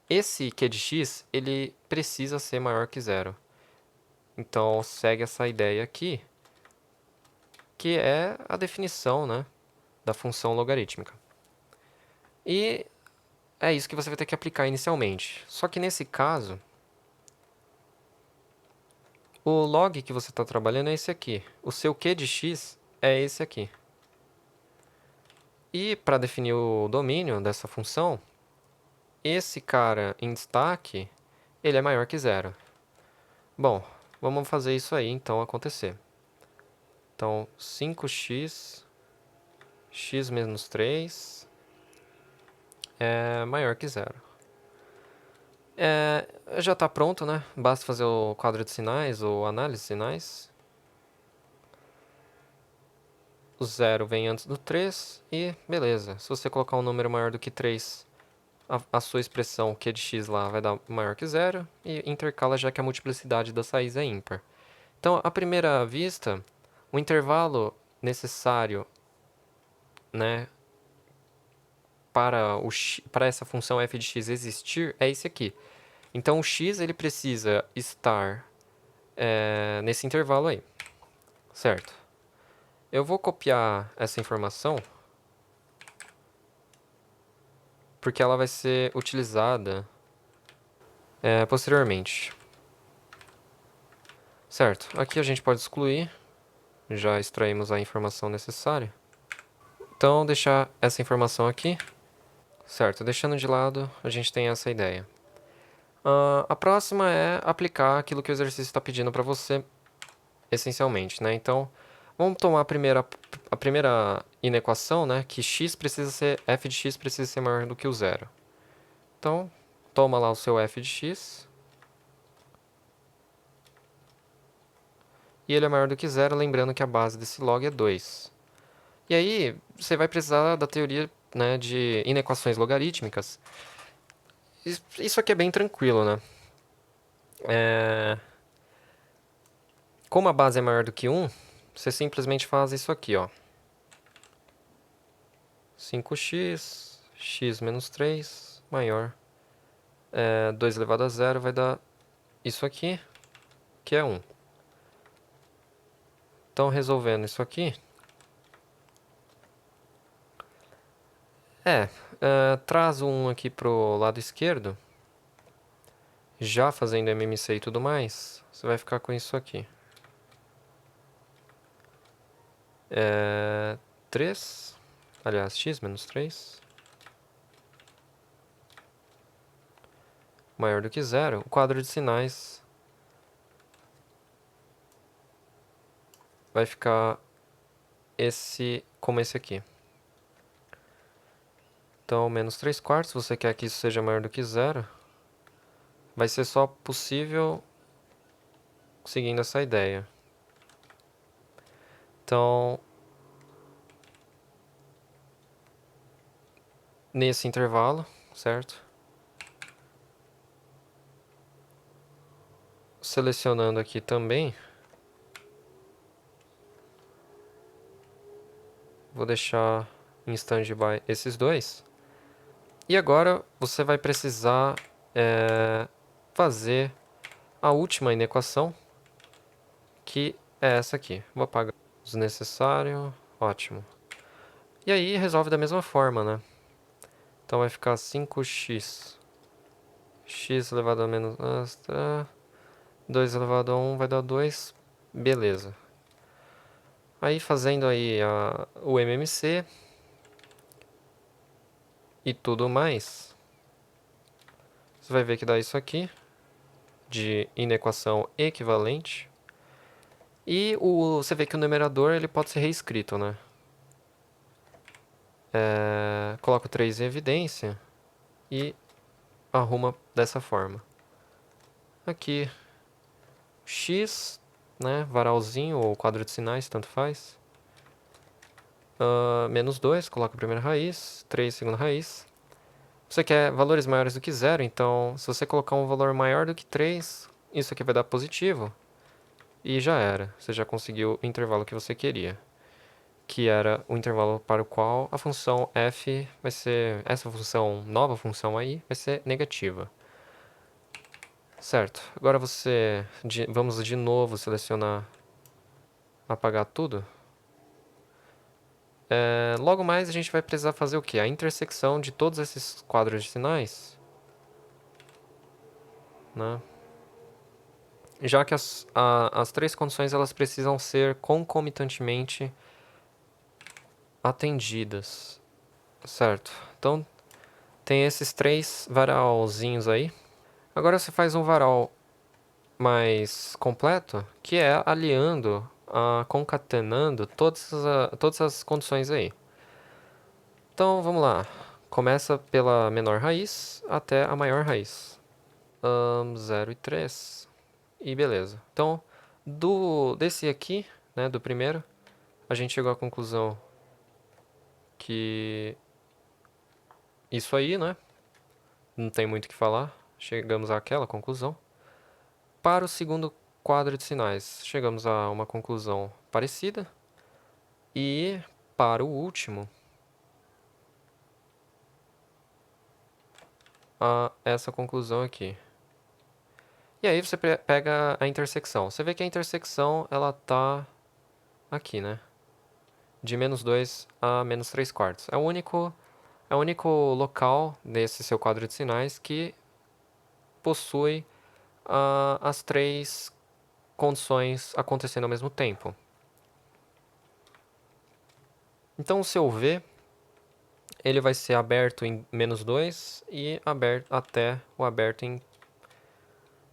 esse q de x, ele precisa ser maior que zero. Então, segue essa ideia aqui, que é a definição, né, da função logarítmica. E é isso que você vai ter que aplicar inicialmente. Só que nesse caso, o log que você está trabalhando é esse aqui. O seu q de x é esse aqui. E para definir o domínio dessa função, esse cara em destaque, ele é maior que zero. Bom, vamos fazer isso aí então acontecer. Então, 5x, x menos 3 é maior que zero. Já está pronto, né? Basta fazer o quadro de sinais ou análise de sinais. O 0 vem antes do 3 e beleza. Se você colocar um número maior do que 3, a sua expressão q de x lá vai dar maior que zero e intercala já que a multiplicidade das raízes é ímpar. Então, à primeira vista, o intervalo necessário, né, para essa função f de x existir é esse aqui. Então, o x ele precisa estar nesse intervalo aí, certo? Eu vou copiar essa informação porque ela vai ser utilizada posteriormente. Certo, aqui a gente pode excluir, já extraímos a informação necessária. Então, deixar essa informação aqui. Certo, deixando de lado, a gente tem essa ideia. A próxima é aplicar aquilo que o exercício está pedindo para você, essencialmente, né? Então, vamos tomar a primeira inequação, né? Que f de x precisa ser maior do que o zero. Então, toma lá o seu f de x. E ele é maior do que zero, lembrando que a base desse log é 2. E aí, você vai precisar da teoria, né, de inequações logarítmicas. Isso aqui é bem tranquilo, né? Como a base é maior do que 1, você simplesmente faz isso aqui, ó. 5x, x menos 3, maior. 2 elevado a 0 vai dar isso aqui, que é 1. Então, resolvendo isso aqui, traz o 1 aqui pro lado esquerdo, já fazendo MMC e tudo mais, você vai ficar com isso aqui. 3, aliás, x menos 3, maior do que zero. O quadro de sinais vai ficar como esse aqui. Então, menos 3 quartos, você quer que isso seja maior do que zero, vai ser só possível seguindo essa ideia. Então, nesse intervalo, certo? Selecionando aqui também, vou deixar em standby esses dois. E agora você vai precisar fazer a última inequação, que é essa aqui. Vou apagar desnecessário, ótimo. E aí resolve da mesma forma, né? Então vai ficar 5x, x elevado a menos 2 elevado a 1 vai dar 2, beleza. Aí fazendo aí o MMC e tudo mais, você vai ver que dá isso aqui, de inequação equivalente. E você vê que o numerador ele pode ser reescrito, né? Coloca o 3 em evidência e arruma dessa forma. Aqui, x, né, varalzinho ou quadro de sinais, tanto faz. Menos 2, coloca a primeira raiz, 3 segunda raiz. Você quer valores maiores do que zero, então se você colocar um valor maior do que 3, isso aqui vai dar positivo. E já era, você já conseguiu o intervalo que você queria. Que era o intervalo para o qual a função f vai ser, essa função, nova função aí, vai ser negativa. Certo, agora vamos de novo selecionar, apagar tudo. Logo mais a gente vai precisar fazer o que? A intersecção de todos esses quadros de sinais, né? Já que as três condições elas precisam ser concomitantemente atendidas, certo? Então tem esses três varalzinhos aí. Agora você faz um varal mais completo, que é aliando, concatenando todas as condições aí. Então vamos lá. Começa pela menor raiz até a maior raiz. 0 e 3. E beleza. Então, desse aqui, né, do primeiro, a gente chegou à conclusão que isso aí, né, não tem muito o que falar. Chegamos àquela conclusão. Para o segundo quadro de sinais, chegamos a uma conclusão parecida. E para o último, essa conclusão aqui. E aí você pega a intersecção. Você vê que a intersecção ela tá aqui, né? De menos 2 a menos 3 quartos. É o único local desse seu quadro de sinais que possui as três condições acontecendo ao mesmo tempo. Então o seu V ele vai ser aberto em menos 2 e até o aberto em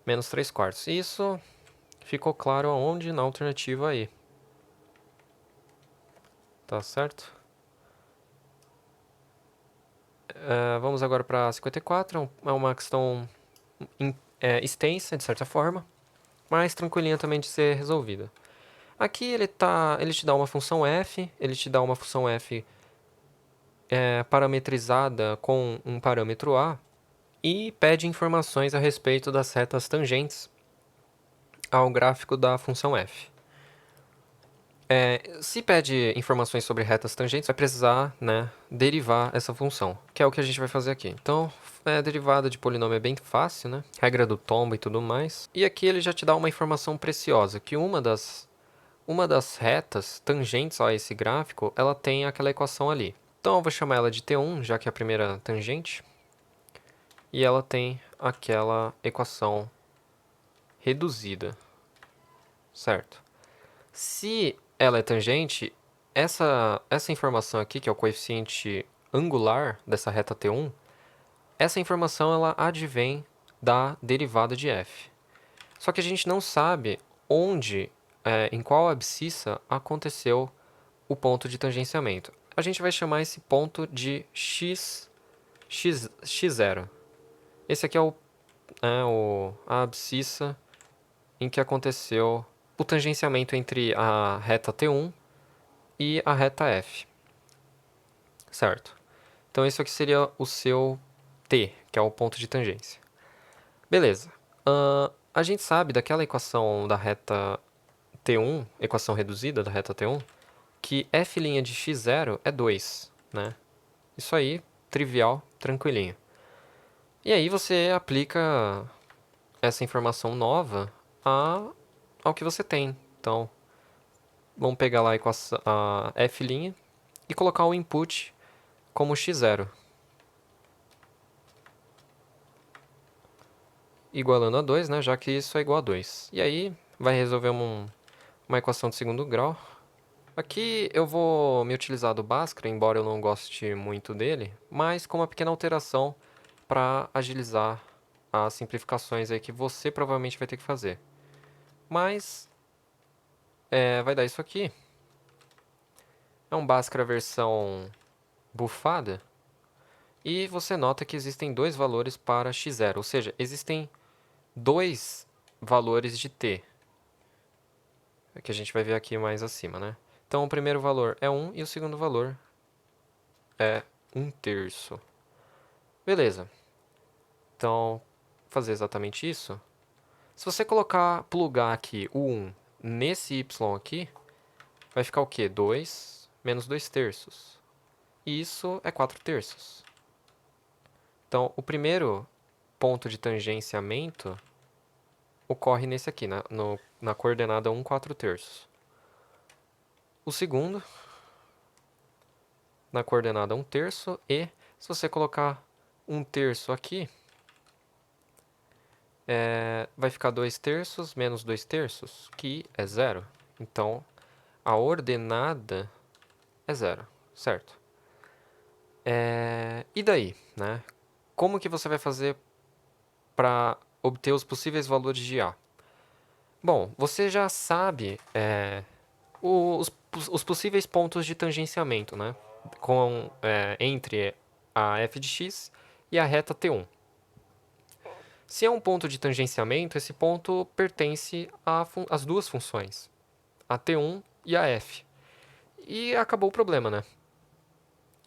menos 3 quartos. Isso ficou claro aonde na alternativa aí. Tá certo? Vamos agora para 54. É uma questão extensa, de certa forma, mas tranquilinha também de ser resolvida. Aqui ele te dá uma função f, ele te dá uma função f parametrizada com um parâmetro a e pede informações a respeito das retas tangentes ao gráfico da função f. Se pede informações sobre retas tangentes, vai precisar, né, derivar essa função, que é o que a gente vai fazer aqui. Então, derivada de polinômio é bem fácil, né? Regra do tombo e tudo mais. E aqui ele já te dá uma informação preciosa, que uma das retas tangentes a esse gráfico, ela tem aquela equação ali. Então eu vou chamar ela de T1, já que é a primeira tangente. E ela tem aquela equação reduzida, certo? Se ela é tangente, essa informação aqui, que é o coeficiente angular dessa reta T1, essa informação ela advém da derivada de f. Só que a gente não sabe onde, em qual abscissa aconteceu o ponto de tangenciamento. A gente vai chamar esse ponto de x0. Esse aqui é a abscissa em que aconteceu o tangenciamento entre a reta T1 e a reta F. Certo? Então, isso aqui seria o seu T, que é o ponto de tangência. Beleza. A gente sabe daquela equação da reta T1, equação reduzida da reta T1, que f' de x0 é 2, né? Isso aí, trivial, tranquilinho. E aí você aplica essa informação nova ao que você tem. Então, vamos pegar lá a f' e colocar o input como x0. Igualando a 2, né? Já que isso é igual a 2. E aí, vai resolver uma equação de segundo grau. Aqui eu vou me utilizar do Bhaskara, embora eu não goste muito dele, mas com uma pequena alteração para agilizar as simplificações aí que você provavelmente vai ter que fazer. Mas vai dar isso aqui. É um Bhaskara versão bufada. E você nota que existem dois valores para x0, ou seja, existem dois valores de t, que a gente vai ver aqui mais acima, né? Então o primeiro valor é 1 e o segundo valor é 1/3. Beleza. Então, fazer exatamente isso. Se você plugar aqui o 1 nesse y aqui, vai ficar o quê? 2 menos 2/3. E isso é 4/3. Então, o primeiro ponto de tangenciamento ocorre nesse aqui, na coordenada 1 4/3. O segundo, na coordenada 1/3, e se você colocar 1/3 aqui, vai ficar 2/3 menos 2/3, que é 0. Então, a ordenada é 0, certo? E daí, né? Como que você vai fazer para obter os possíveis valores de A? Bom, você já sabe os possíveis pontos de tangenciamento, né? Entre a f de x e a reta T1. Se é um ponto de tangenciamento, esse ponto pertence às duas funções, a T1 e a f. E acabou o problema, né?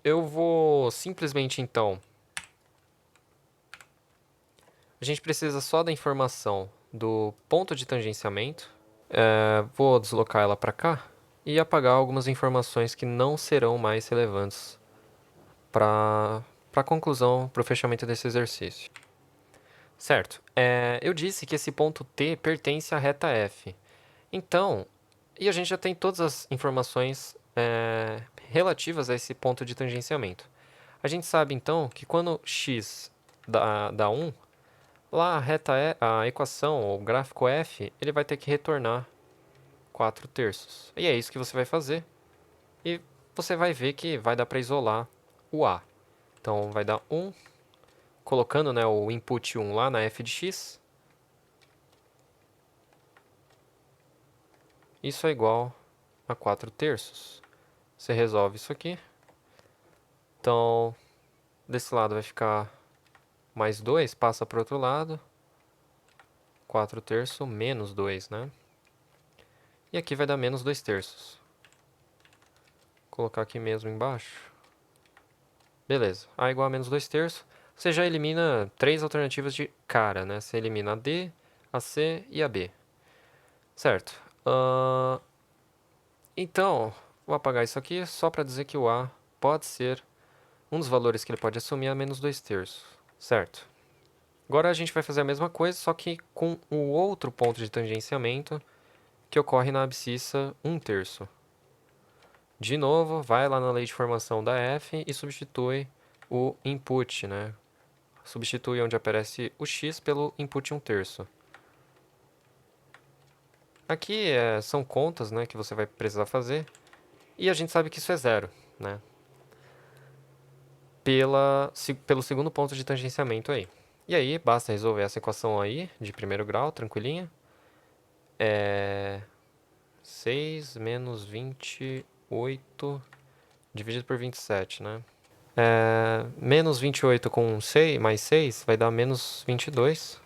Eu vou simplesmente, então... A gente precisa só da informação do ponto de tangenciamento. Vou deslocar ela para cá e apagar algumas informações que não serão mais relevantes para a conclusão, para o fechamento desse exercício. Certo. Eu disse que esse ponto T pertence à reta F. Então, e a gente já tem todas as informações relativas a esse ponto de tangenciamento. A gente sabe, então, que quando x dá 1, lá a equação, ou o gráfico F, ele vai ter que retornar 4/3. E é isso que você vai fazer. E você vai ver que vai dar para isolar o A. Então, vai dar 1, colocando, né, o input 1 lá na f de x. Isso é igual a 4/3. Você resolve isso aqui. Então, desse lado vai ficar mais 2, passa para o outro lado. 4/3 menos 2, né? E aqui vai dar menos 2/3. Vou colocar aqui mesmo embaixo. Beleza. A igual a menos 2/3. Você já elimina 3 alternativas de cara, né? Você elimina a D, a C e a B. Certo. Então, vou apagar isso aqui só para dizer que o A pode ser um dos valores que ele pode assumir a menos 2/3. Certo. Agora a gente vai fazer a mesma coisa, só que com o outro ponto de tangenciamento que ocorre na abscissa 1/3. De novo, vai lá na lei de formação da F e substitui o input, né? Substitui onde aparece o x pelo input 1/3. Aqui são contas, né, que você vai precisar fazer. E a gente sabe que isso é zero, né? Pelo segundo ponto de tangenciamento aí. E aí, basta resolver essa equação aí, de primeiro grau, tranquilinha. 6 menos 28 dividido por 27, né? Menos 28 com 6, mais 6 vai dar menos 22.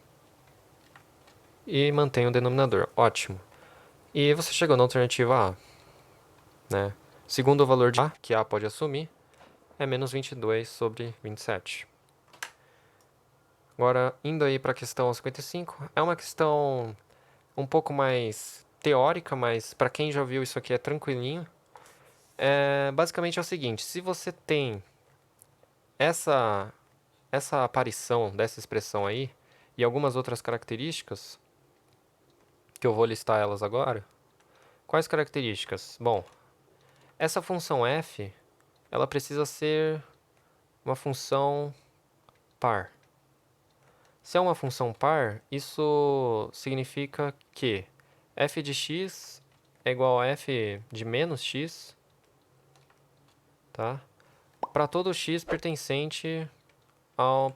E mantém o denominador. Ótimo. E você chegou na alternativa A, né? Segundo o valor de A, que A pode assumir, é menos 22 sobre 27. Agora, indo aí para a questão 55, é uma questão um pouco mais teórica, mas para quem já viu isso aqui é tranquilinho. Basicamente é o seguinte, se você tem essa aparição dessa expressão aí e algumas outras características, que eu vou listar elas agora. Quais características? Bom, essa função f, ela precisa ser uma função par. Se é uma função par, isso significa que f de x é igual a f de menos x, tá? Para todo x pertencente ao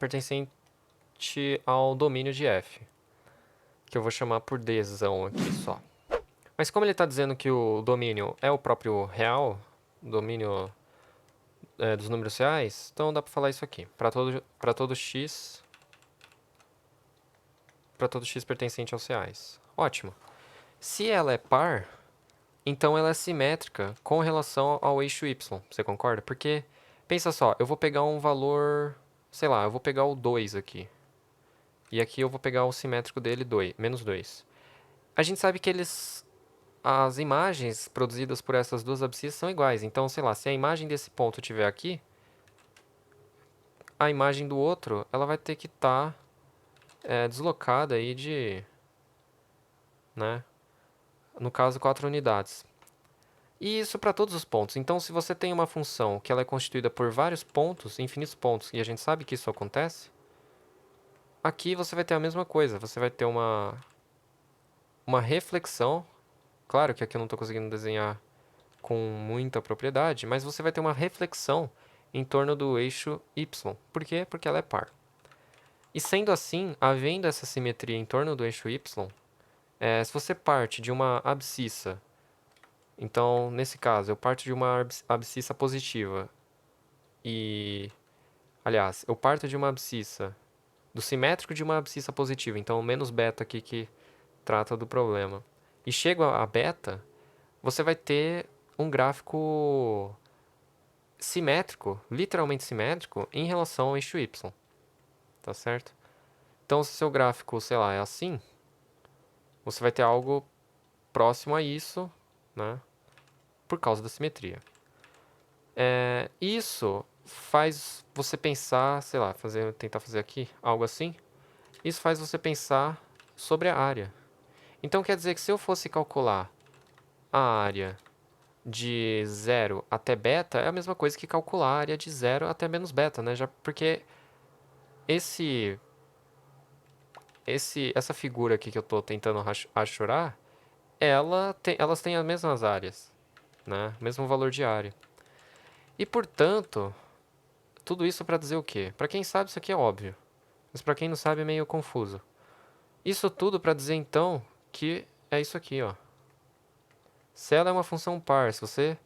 domínio de f, que eu vou chamar por dzão aqui só. Mas como ele está dizendo que o domínio é o próprio real, o domínio dos números reais, então dá para falar isso aqui. Para todo x pertencente aos reais. Ótimo. Se ela é par, então ela é simétrica com relação ao eixo y. Você concorda? Porque, pensa só, eu vou pegar um valor, sei lá, eu vou pegar o 2 aqui. E aqui eu vou pegar o simétrico dele, menos 2. A gente sabe que as imagens produzidas por essas duas abscissas são iguais. Então, sei lá, se a imagem desse ponto estiver aqui, a imagem do outro, ela vai ter que estar deslocada aí de, né, no caso, 4 unidades. E isso para todos os pontos. Então, se você tem uma função que ela é constituída por vários pontos, infinitos pontos, e a gente sabe que isso acontece, aqui você vai ter a mesma coisa. Você vai ter uma reflexão. Claro que aqui eu não estou conseguindo desenhar com muita propriedade, mas você vai ter uma reflexão em torno do eixo y. Por quê? Porque ela é par. E sendo assim, havendo essa simetria em torno do eixo y, se você parte de uma abscissa, então, nesse caso, eu parto de uma abscissa positiva aliás, eu parto de uma abscissa, do simétrico de uma abscissa positiva, então menos beta aqui que trata do problema, e chego a beta, você vai ter um gráfico simétrico, literalmente simétrico, em relação ao eixo y, tá certo? Então, se o seu gráfico, sei lá, é assim, você vai ter algo próximo a isso, né, por causa da simetria. Isso faz você pensar, sei lá, tentar fazer aqui algo assim. Isso faz você pensar sobre a área. Então quer dizer que se eu fosse calcular a área de 0 até beta, é a mesma coisa que calcular a área de 0 até menos beta, né? Já porque essa figura aqui que eu estou tentando rachurar, elas têm as mesmas áreas, né? Mesmo valor de área. E portanto, tudo isso para dizer o quê? Para quem sabe, isso aqui é óbvio. Mas para quem não sabe, é meio confuso. Isso tudo para dizer então que é isso aqui, ó. Se ela é uma função par, se você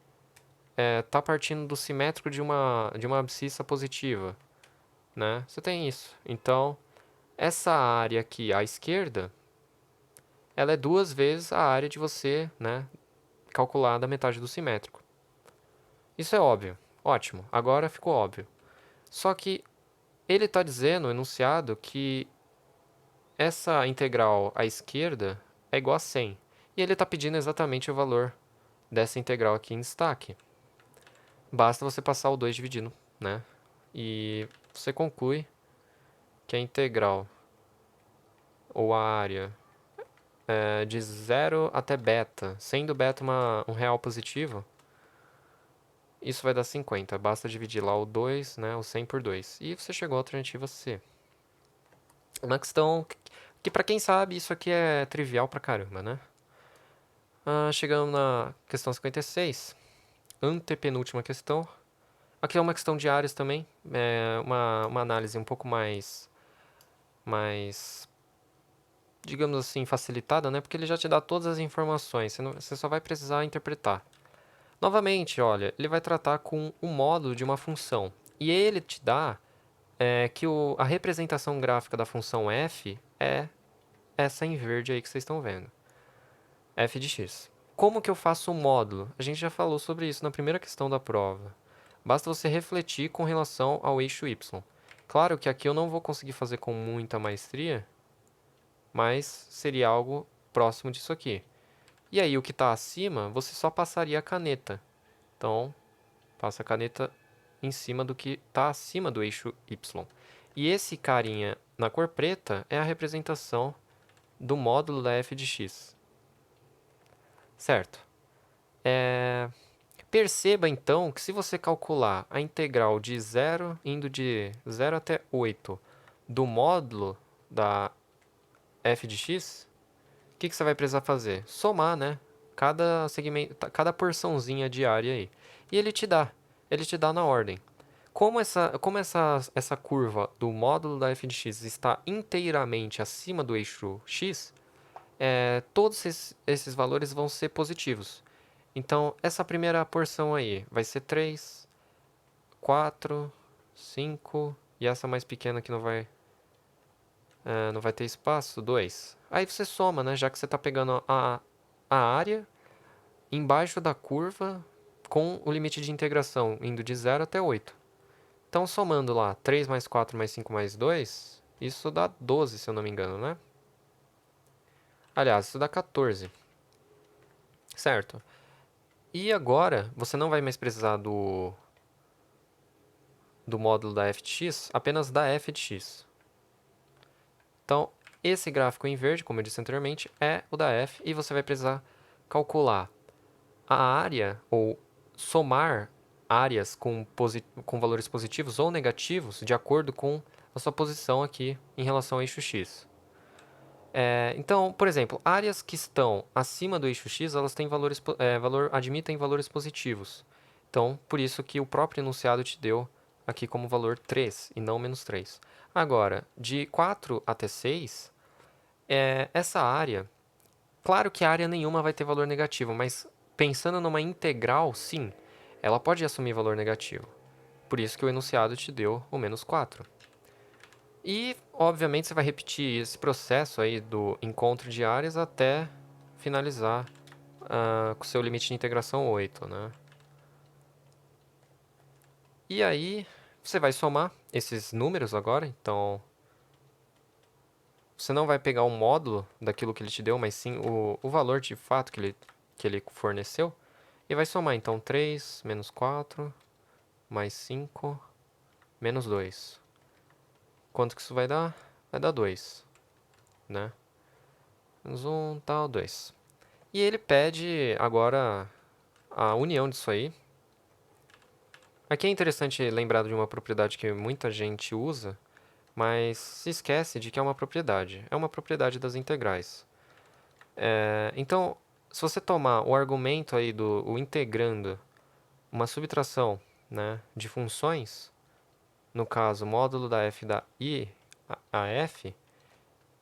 está partindo do simétrico de uma abscissa positiva, né? Você tem isso. Então, essa área aqui à esquerda, ela é 2 vezes a área de você, né, calcular da metade do simétrico. Isso é óbvio. Ótimo. Agora ficou óbvio. Só que ele está dizendo, o enunciado, que essa integral à esquerda é igual a 100. E ele está pedindo exatamente o valor dessa integral aqui em destaque. Basta você passar o 2 dividindo, né? E você conclui que a integral, ou a área, de 0 até beta, sendo beta um real positivo, isso vai dar 50. Basta dividir lá o 2, né, o 100 por 2. E você chegou à alternativa C. Uma questão que para quem sabe, isso aqui é trivial pra caramba, né? Chegamos na questão 56, antepenúltima questão. Aqui é uma questão de áreas também, é uma análise um pouco mais, digamos assim, facilitada, né? Porque ele já te dá todas as informações, você só vai precisar interpretar. Novamente, olha, ele vai tratar com o módulo de uma função. E ele te dá que a representação gráfica da função f é essa em verde aí que vocês estão vendo. F de x. Como que eu faço o módulo? A gente já falou sobre isso na primeira questão da prova. Basta você refletir com relação ao eixo y. Claro que aqui eu não vou conseguir fazer com muita maestria, mas seria algo próximo disso aqui. E aí o que está acima, você só passaria a caneta. Então, passa a caneta em cima do que está acima do eixo y. E esse carinha na cor preta é a representação do módulo da f de x. Certo? Perceba então que se você calcular a integral de 0 indo de 0 até 8 do módulo da f de x, o que você vai precisar fazer? Somar, né? cada segmento, cada porçãozinha de área aí. E ele te dá na ordem. Como essa curva do módulo da f de x está inteiramente acima do eixo x, todos esses valores vão ser positivos. Então, essa primeira porção aí vai ser 3, 4, 5, e essa mais pequena que não vai ter espaço, 2. Aí você soma, né? Já que você está pegando a área embaixo da curva com o limite de integração indo de 0 até 8. Então, somando lá 3 mais 4 mais 5 mais 2, isso dá 12, se eu não me engano, né? Aliás, isso dá 14. Certo. E agora, você não vai mais precisar do módulo da f de x, apenas da f de x. Então, esse gráfico em verde, como eu disse anteriormente, é o da f, e você vai precisar calcular a área, ou somar áreas com valores positivos ou negativos, de acordo com a sua posição aqui em relação ao eixo x. Então, por exemplo, áreas que estão acima do eixo x, elas têm admitem valores positivos. Então, por isso que o próprio enunciado te deu aqui como valor 3 e não menos 3. Agora, de 4 até 6, essa área, claro que área nenhuma vai ter valor negativo, mas pensando numa integral, sim, ela pode assumir valor negativo. Por isso que o enunciado te deu o menos 4. E, obviamente, você vai repetir esse processo aí do encontro de áreas até finalizar com o seu limite de integração 8, né? E aí, você vai somar esses números agora. Então, você não vai pegar o módulo daquilo que ele te deu, mas sim o valor de fato que ele forneceu. E vai somar, então, 3 menos 4 mais 5 menos 2. Quanto que isso vai dar? Vai dar 2, né? Menos 1, tal, 2. E ele pede agora a união disso aí. Aqui é interessante lembrar de uma propriedade que muita gente usa, mas se esquece de que é uma propriedade. É uma propriedade das integrais. Então, se você tomar o argumento aí o integrando uma subtração, né, de funções, no caso, módulo da f da i a f,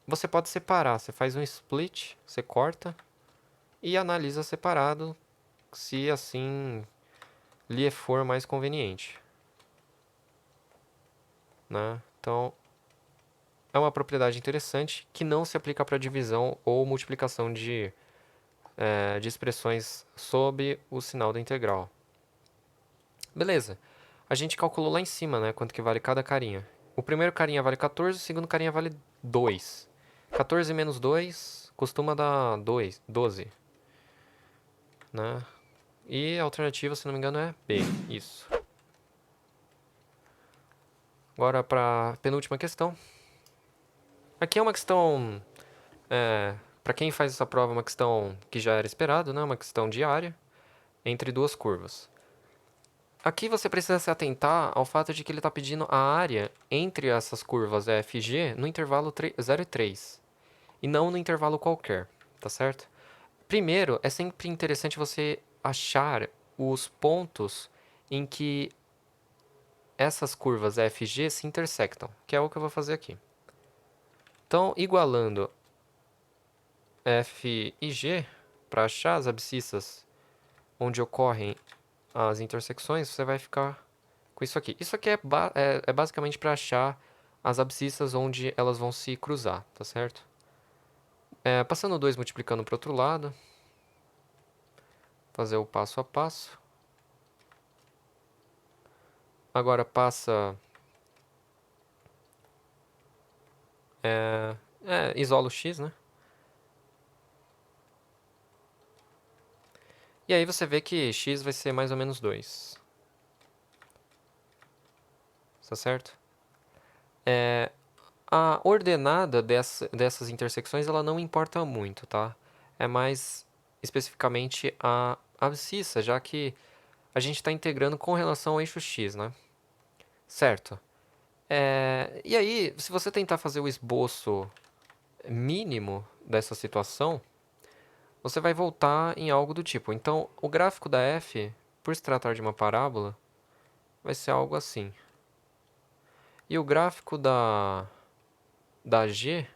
você pode separar. Você faz um split, você corta e analisa separado, se assim lhe for mais conveniente, né? Então, é uma propriedade interessante que não se aplica para divisão ou multiplicação de expressões sob o sinal da integral. Beleza. A gente calculou lá em cima, né, quanto que vale cada carinha. O primeiro carinha vale 14, o segundo carinha vale 2. 14 menos 2 costuma dar 12, né? E a alternativa, se não me engano, é B. Isso. Agora para a penúltima questão. Aqui é uma questão, para quem faz essa prova, é uma questão que já era esperado, né? Uma questão diária entre duas curvas. Aqui você precisa se atentar ao fato de que ele está pedindo a área entre essas curvas F e G no intervalo 0 e 3, e não no intervalo qualquer, tá certo? Primeiro, é sempre interessante você achar os pontos em que essas curvas F e G se intersectam, que é o que eu vou fazer aqui. Então, igualando F e G, para achar as abscissas onde ocorrem as intersecções, você vai ficar com isso aqui. Isso aqui é basicamente para achar as abscissas onde elas vão se cruzar, tá certo? Passando 2 multiplicando para o outro lado, fazer o passo a passo. Agora passa... isola o x, né? E aí você vê que x vai ser mais ou menos 2. Tá certo? A ordenada dessas intersecções ela não importa muito, tá? É mais especificamente a abscissa, já que a gente está integrando com relação ao eixo x, né? Certo. E aí, se você tentar fazer o esboço mínimo dessa situação, você vai voltar em algo do tipo. Então, o gráfico da f, por se tratar de uma parábola, vai ser algo assim. E o gráfico da g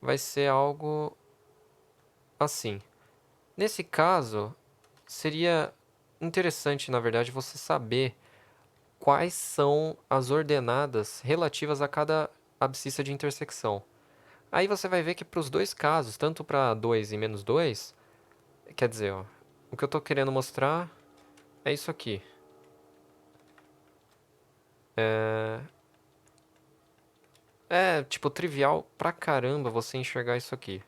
vai ser algo assim. Nesse caso, seria interessante, na verdade, você saber quais são as ordenadas relativas a cada abscissa de intersecção. Aí você vai ver que para os dois casos, tanto para 2 e menos 2, quer dizer, ó, o que eu estou querendo mostrar é isso aqui. Tipo, trivial pra caramba você enxergar isso aqui.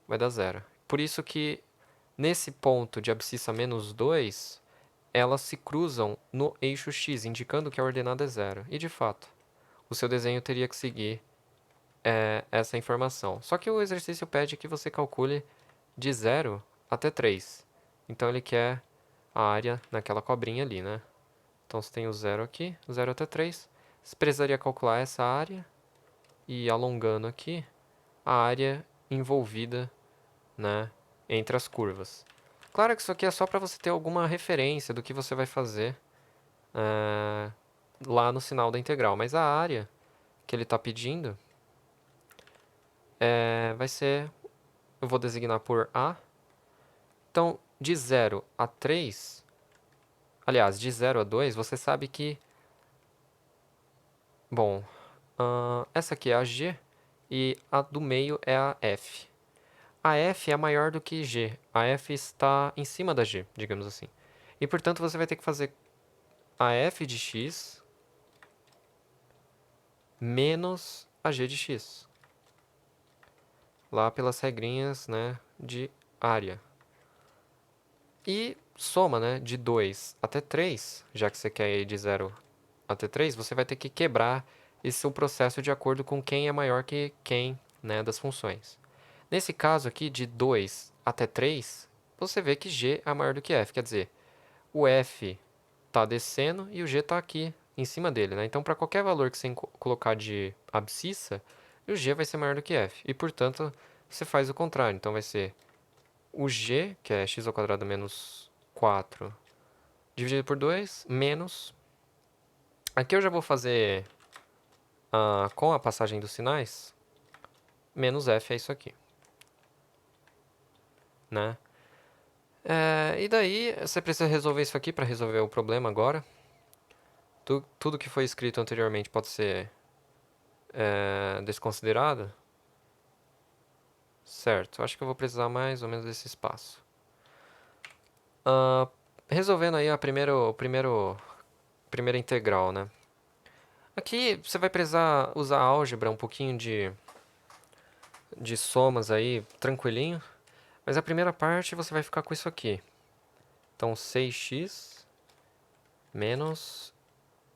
Vai dar zero. Por isso que, nesse ponto de abscissa menos 2, elas se cruzam no eixo x, indicando que a ordenada é zero. E, de fato, o seu desenho teria que seguir essa informação. Só que o exercício pede que você calcule de 0 até 3. Então, ele quer a área naquela cobrinha ali, né? Então, você tem o 0 aqui, 0 até 3. Você precisaria calcular essa área e, alongando aqui, a área envolvida, né, entre as curvas. Claro que isso aqui é só para você ter alguma referência do que você vai fazer lá no sinal da integral, mas a área que ele está pedindo vai ser, eu vou designar por A. Então, de 0 a 3, aliás, de 0 a 2, você sabe que, bom, essa aqui é a G e a do meio é a F. A F é maior do que G. A F está em cima da G, digamos assim. E, portanto, você vai ter que fazer a F de x menos a G de x. Lá pelas regrinhas, né, de área. E soma, né, de 2 até 3, já que você quer ir de 0 até 3, você vai ter que quebrar esse seu processo de acordo com quem é maior que quem, né, das funções. Nesse caso aqui, de 2 até 3, você vê que g é maior do que f, quer dizer, o f está descendo e o g está aqui em cima dele, né? Então, para qualquer valor que você colocar de abscissa, o g vai ser maior do que f. E, portanto, você faz o contrário. Então, vai ser o g, que é x ao quadrado menos 4, dividido por 2, menos... Aqui eu já vou fazer com a passagem dos sinais, menos f é isso aqui, né? E daí, você precisa resolver isso aqui para resolver o problema agora. Tudo que foi escrito anteriormente pode ser desconsiderado. Certo, acho que eu vou precisar mais ou menos desse espaço. Resolvendo aí a primeira integral, né? Aqui você vai precisar usar álgebra, um pouquinho de somas aí, tranquilinho. Mas a primeira parte você vai ficar com isso aqui. Então, 6x menos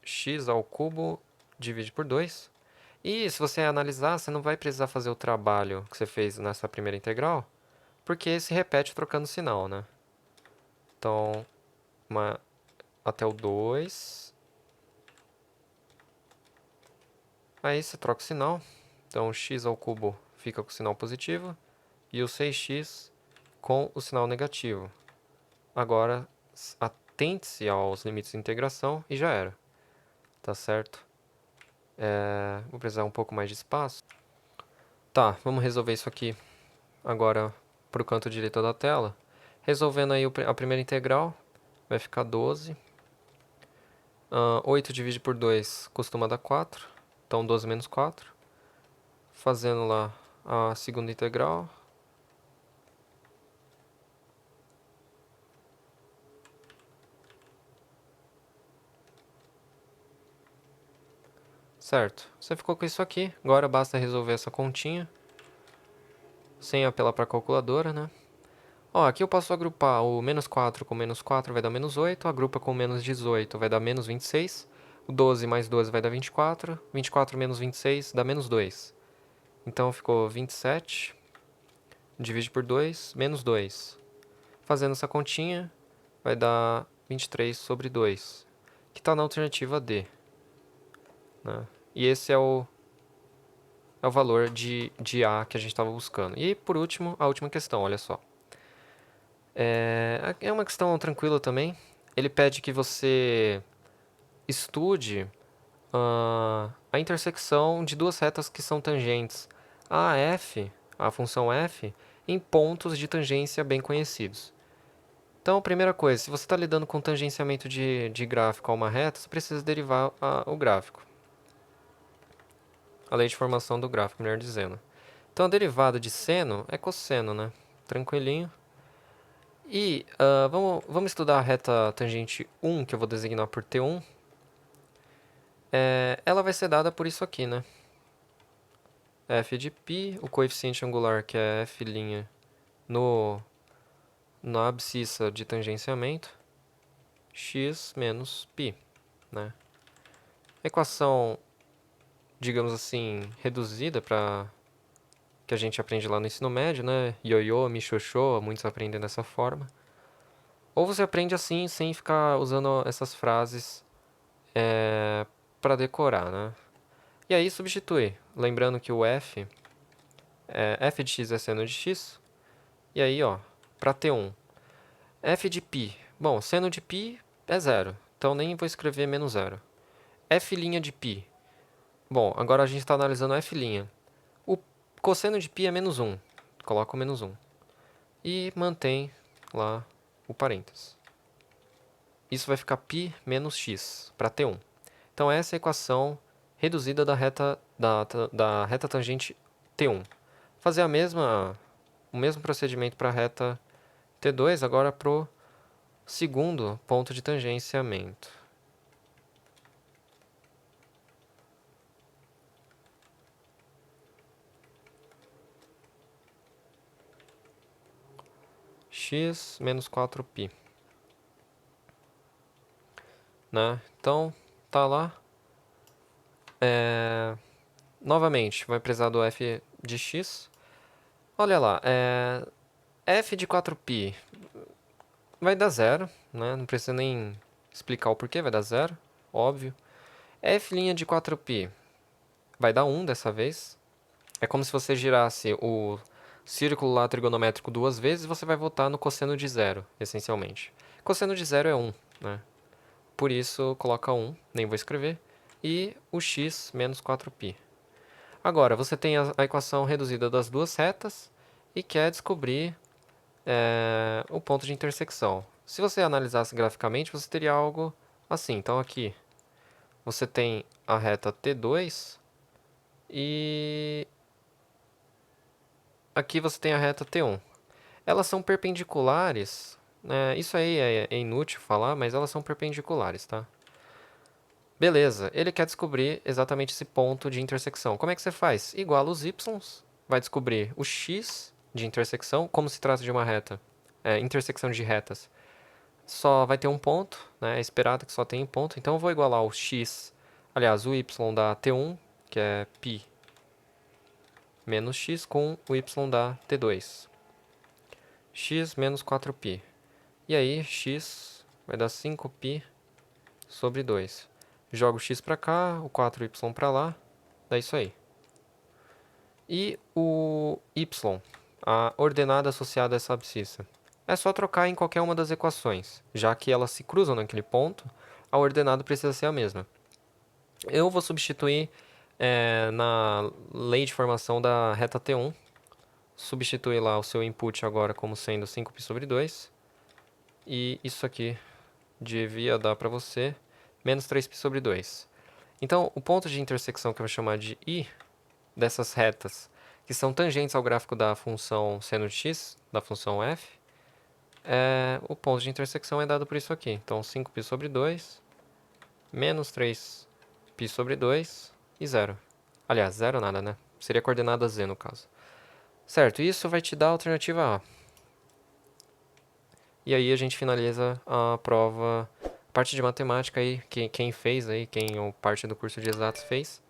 x ao cubo divide por 2. E se você analisar, você não vai precisar fazer o trabalho que você fez nessa primeira integral, porque se repete trocando sinal, né? Então, até o 2. Aí você troca o sinal. Então, x ao cubo fica com o sinal positivo e o 6x com o sinal negativo. Agora, atente-se aos limites de integração e já era. Tá certo? Vou precisar um pouco mais de espaço. Tá, vamos resolver isso aqui agora para o canto direito da tela. Resolvendo aí a primeira integral, vai ficar 12. 8 divide por 2 costuma dar 4, então 12 menos 4. Fazendo lá a segunda integral. Certo, você ficou com isso aqui. Agora basta resolver essa continha, sem apelar para a calculadora, né? Ó, aqui eu posso agrupar o menos 4 com menos 4 vai dar menos 8, agrupa com menos 18 vai dar menos 26, o 12 mais 12 vai dar 24, 24 menos 26 dá menos 2. Então ficou 27, divide por 2, menos 2. Fazendo essa continha, vai dar 23 sobre 2, que está na alternativa D, né? E esse é o valor de A que a gente estava buscando. E por último, a última questão, olha só. É uma questão tranquila também. Ele pede que você estude a intersecção de duas retas que são tangentes a f, a função f, em pontos de tangência bem conhecidos. Então, primeira coisa, se você está lidando com tangenciamento de gráfico a uma reta, você precisa derivar o gráfico. A lei de formação do gráfico, melhor dizendo. Então, a derivada de seno é cosseno, né? Tranquilinho. E vamos estudar a reta tangente 1, que eu vou designar por T1. Ela vai ser dada por isso aqui, né? F de π, o coeficiente angular, que é f' na abscissa de tangenciamento, x menos π, né? Equação, digamos assim, reduzida para que a gente aprende lá no ensino médio, né? Ioiô, michoxô, muitos aprendem dessa forma. Ou você aprende assim, sem ficar usando essas frases para decorar, né? E aí substitui, lembrando que o f de x é seno de x. E aí, ó, para T1, f de π. Bom, seno de π é zero, então nem vou escrever menos zero. F' de π. Bom, agora a gente está analisando f'. O cosseno de π é menos 1. Coloca o menos 1. E mantém lá o parênteses. Isso vai ficar π menos x para T1. Então essa é a equação reduzida da reta tangente T1. Fazer o mesmo procedimento para a reta T2, agora para o segundo ponto de tangenciamento. X menos 4π. Né? Então, tá lá. Novamente, vai precisar do f de x. Olha lá, f de 4π vai dar zero, né? Não precisa nem explicar o porquê, vai dar zero, óbvio. F' de 4π vai dar 1 dessa vez. É como se você girasse o círculo lá trigonométrico duas vezes e você vai voltar no cosseno de zero, essencialmente. Cosseno de zero é 1, né? Por isso, coloca 1, nem vou escrever. E o x menos 4π. Agora, você tem a equação reduzida das duas retas e quer descobrir o ponto de intersecção. Se você analisasse graficamente, você teria algo assim. Então, aqui você tem a reta T2 e aqui você tem a reta T1. Elas são perpendiculares, né? Isso aí é inútil falar, mas elas são perpendiculares, tá? Beleza, ele quer descobrir exatamente esse ponto de intersecção. Como é que você faz? Iguala os y's, vai descobrir o x de intersecção, como se trata de uma reta, intersecção de retas. Só vai ter um ponto, né? É esperado que só tenha um ponto, então eu vou igualar o x, aliás, o y da T1, que é π, menos x, com o y da T2. X menos 4π. E aí, x vai dar 5π sobre 2. Jogo o x para cá, o 4y para lá, dá isso aí. E o y, a ordenada associada a essa abscissa. É só trocar em qualquer uma das equações. Já que elas se cruzam naquele ponto, a ordenada precisa ser a mesma. Eu vou substituir na lei de formação da reta T1. Substituir lá o seu input agora como sendo 5π sobre 2. E isso aqui devia dar para você menos 3π sobre 2. Então, o ponto de intersecção que eu vou chamar de I dessas retas que são tangentes ao gráfico da função seno de x, da função f, o ponto de intersecção é dado por isso aqui. Então, 5π sobre 2, menos 3π sobre 2 e 0. Aliás, 0 nada, né? Seria a coordenada z no caso. Certo, isso vai te dar a alternativa A. E aí a gente finaliza a prova, parte de matemática aí, quem fez aí, quem parte do curso de exatos fez.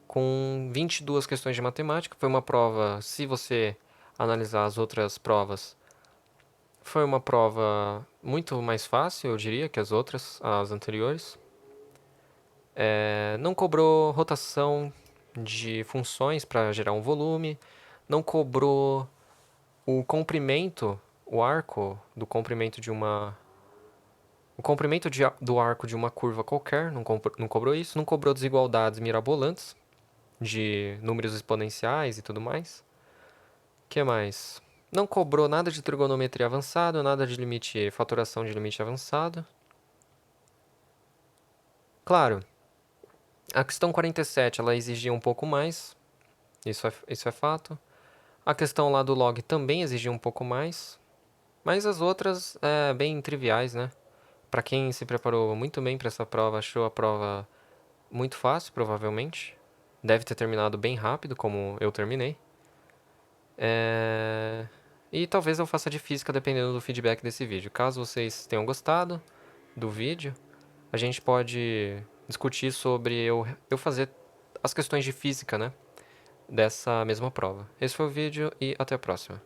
Com 22 questões de matemática. Foi uma prova, se você analisar as outras provas, foi uma prova muito mais fácil, eu diria, que as outras, as anteriores. Não cobrou rotação de funções para gerar um volume, não cobrou o comprimento, o arco do comprimento de uma... O comprimento do arco de uma curva qualquer, não cobrou isso. Não cobrou desigualdades mirabolantes de números exponenciais e tudo mais. O que mais? Não cobrou nada de trigonometria avançado, nada de limite, faturação de limite avançado. Claro, a questão 47 ela exigia um pouco mais, isso é fato. A questão lá do log também exigia um pouco mais, mas as outras bem triviais, né? Para quem se preparou muito bem para essa prova, achou a prova muito fácil, provavelmente. Deve ter terminado bem rápido, como eu terminei. E talvez eu faça de física dependendo do feedback desse vídeo. Caso vocês tenham gostado do vídeo, a gente pode discutir sobre eu fazer as questões de física, né? Dessa mesma prova. Esse foi o vídeo e até a próxima.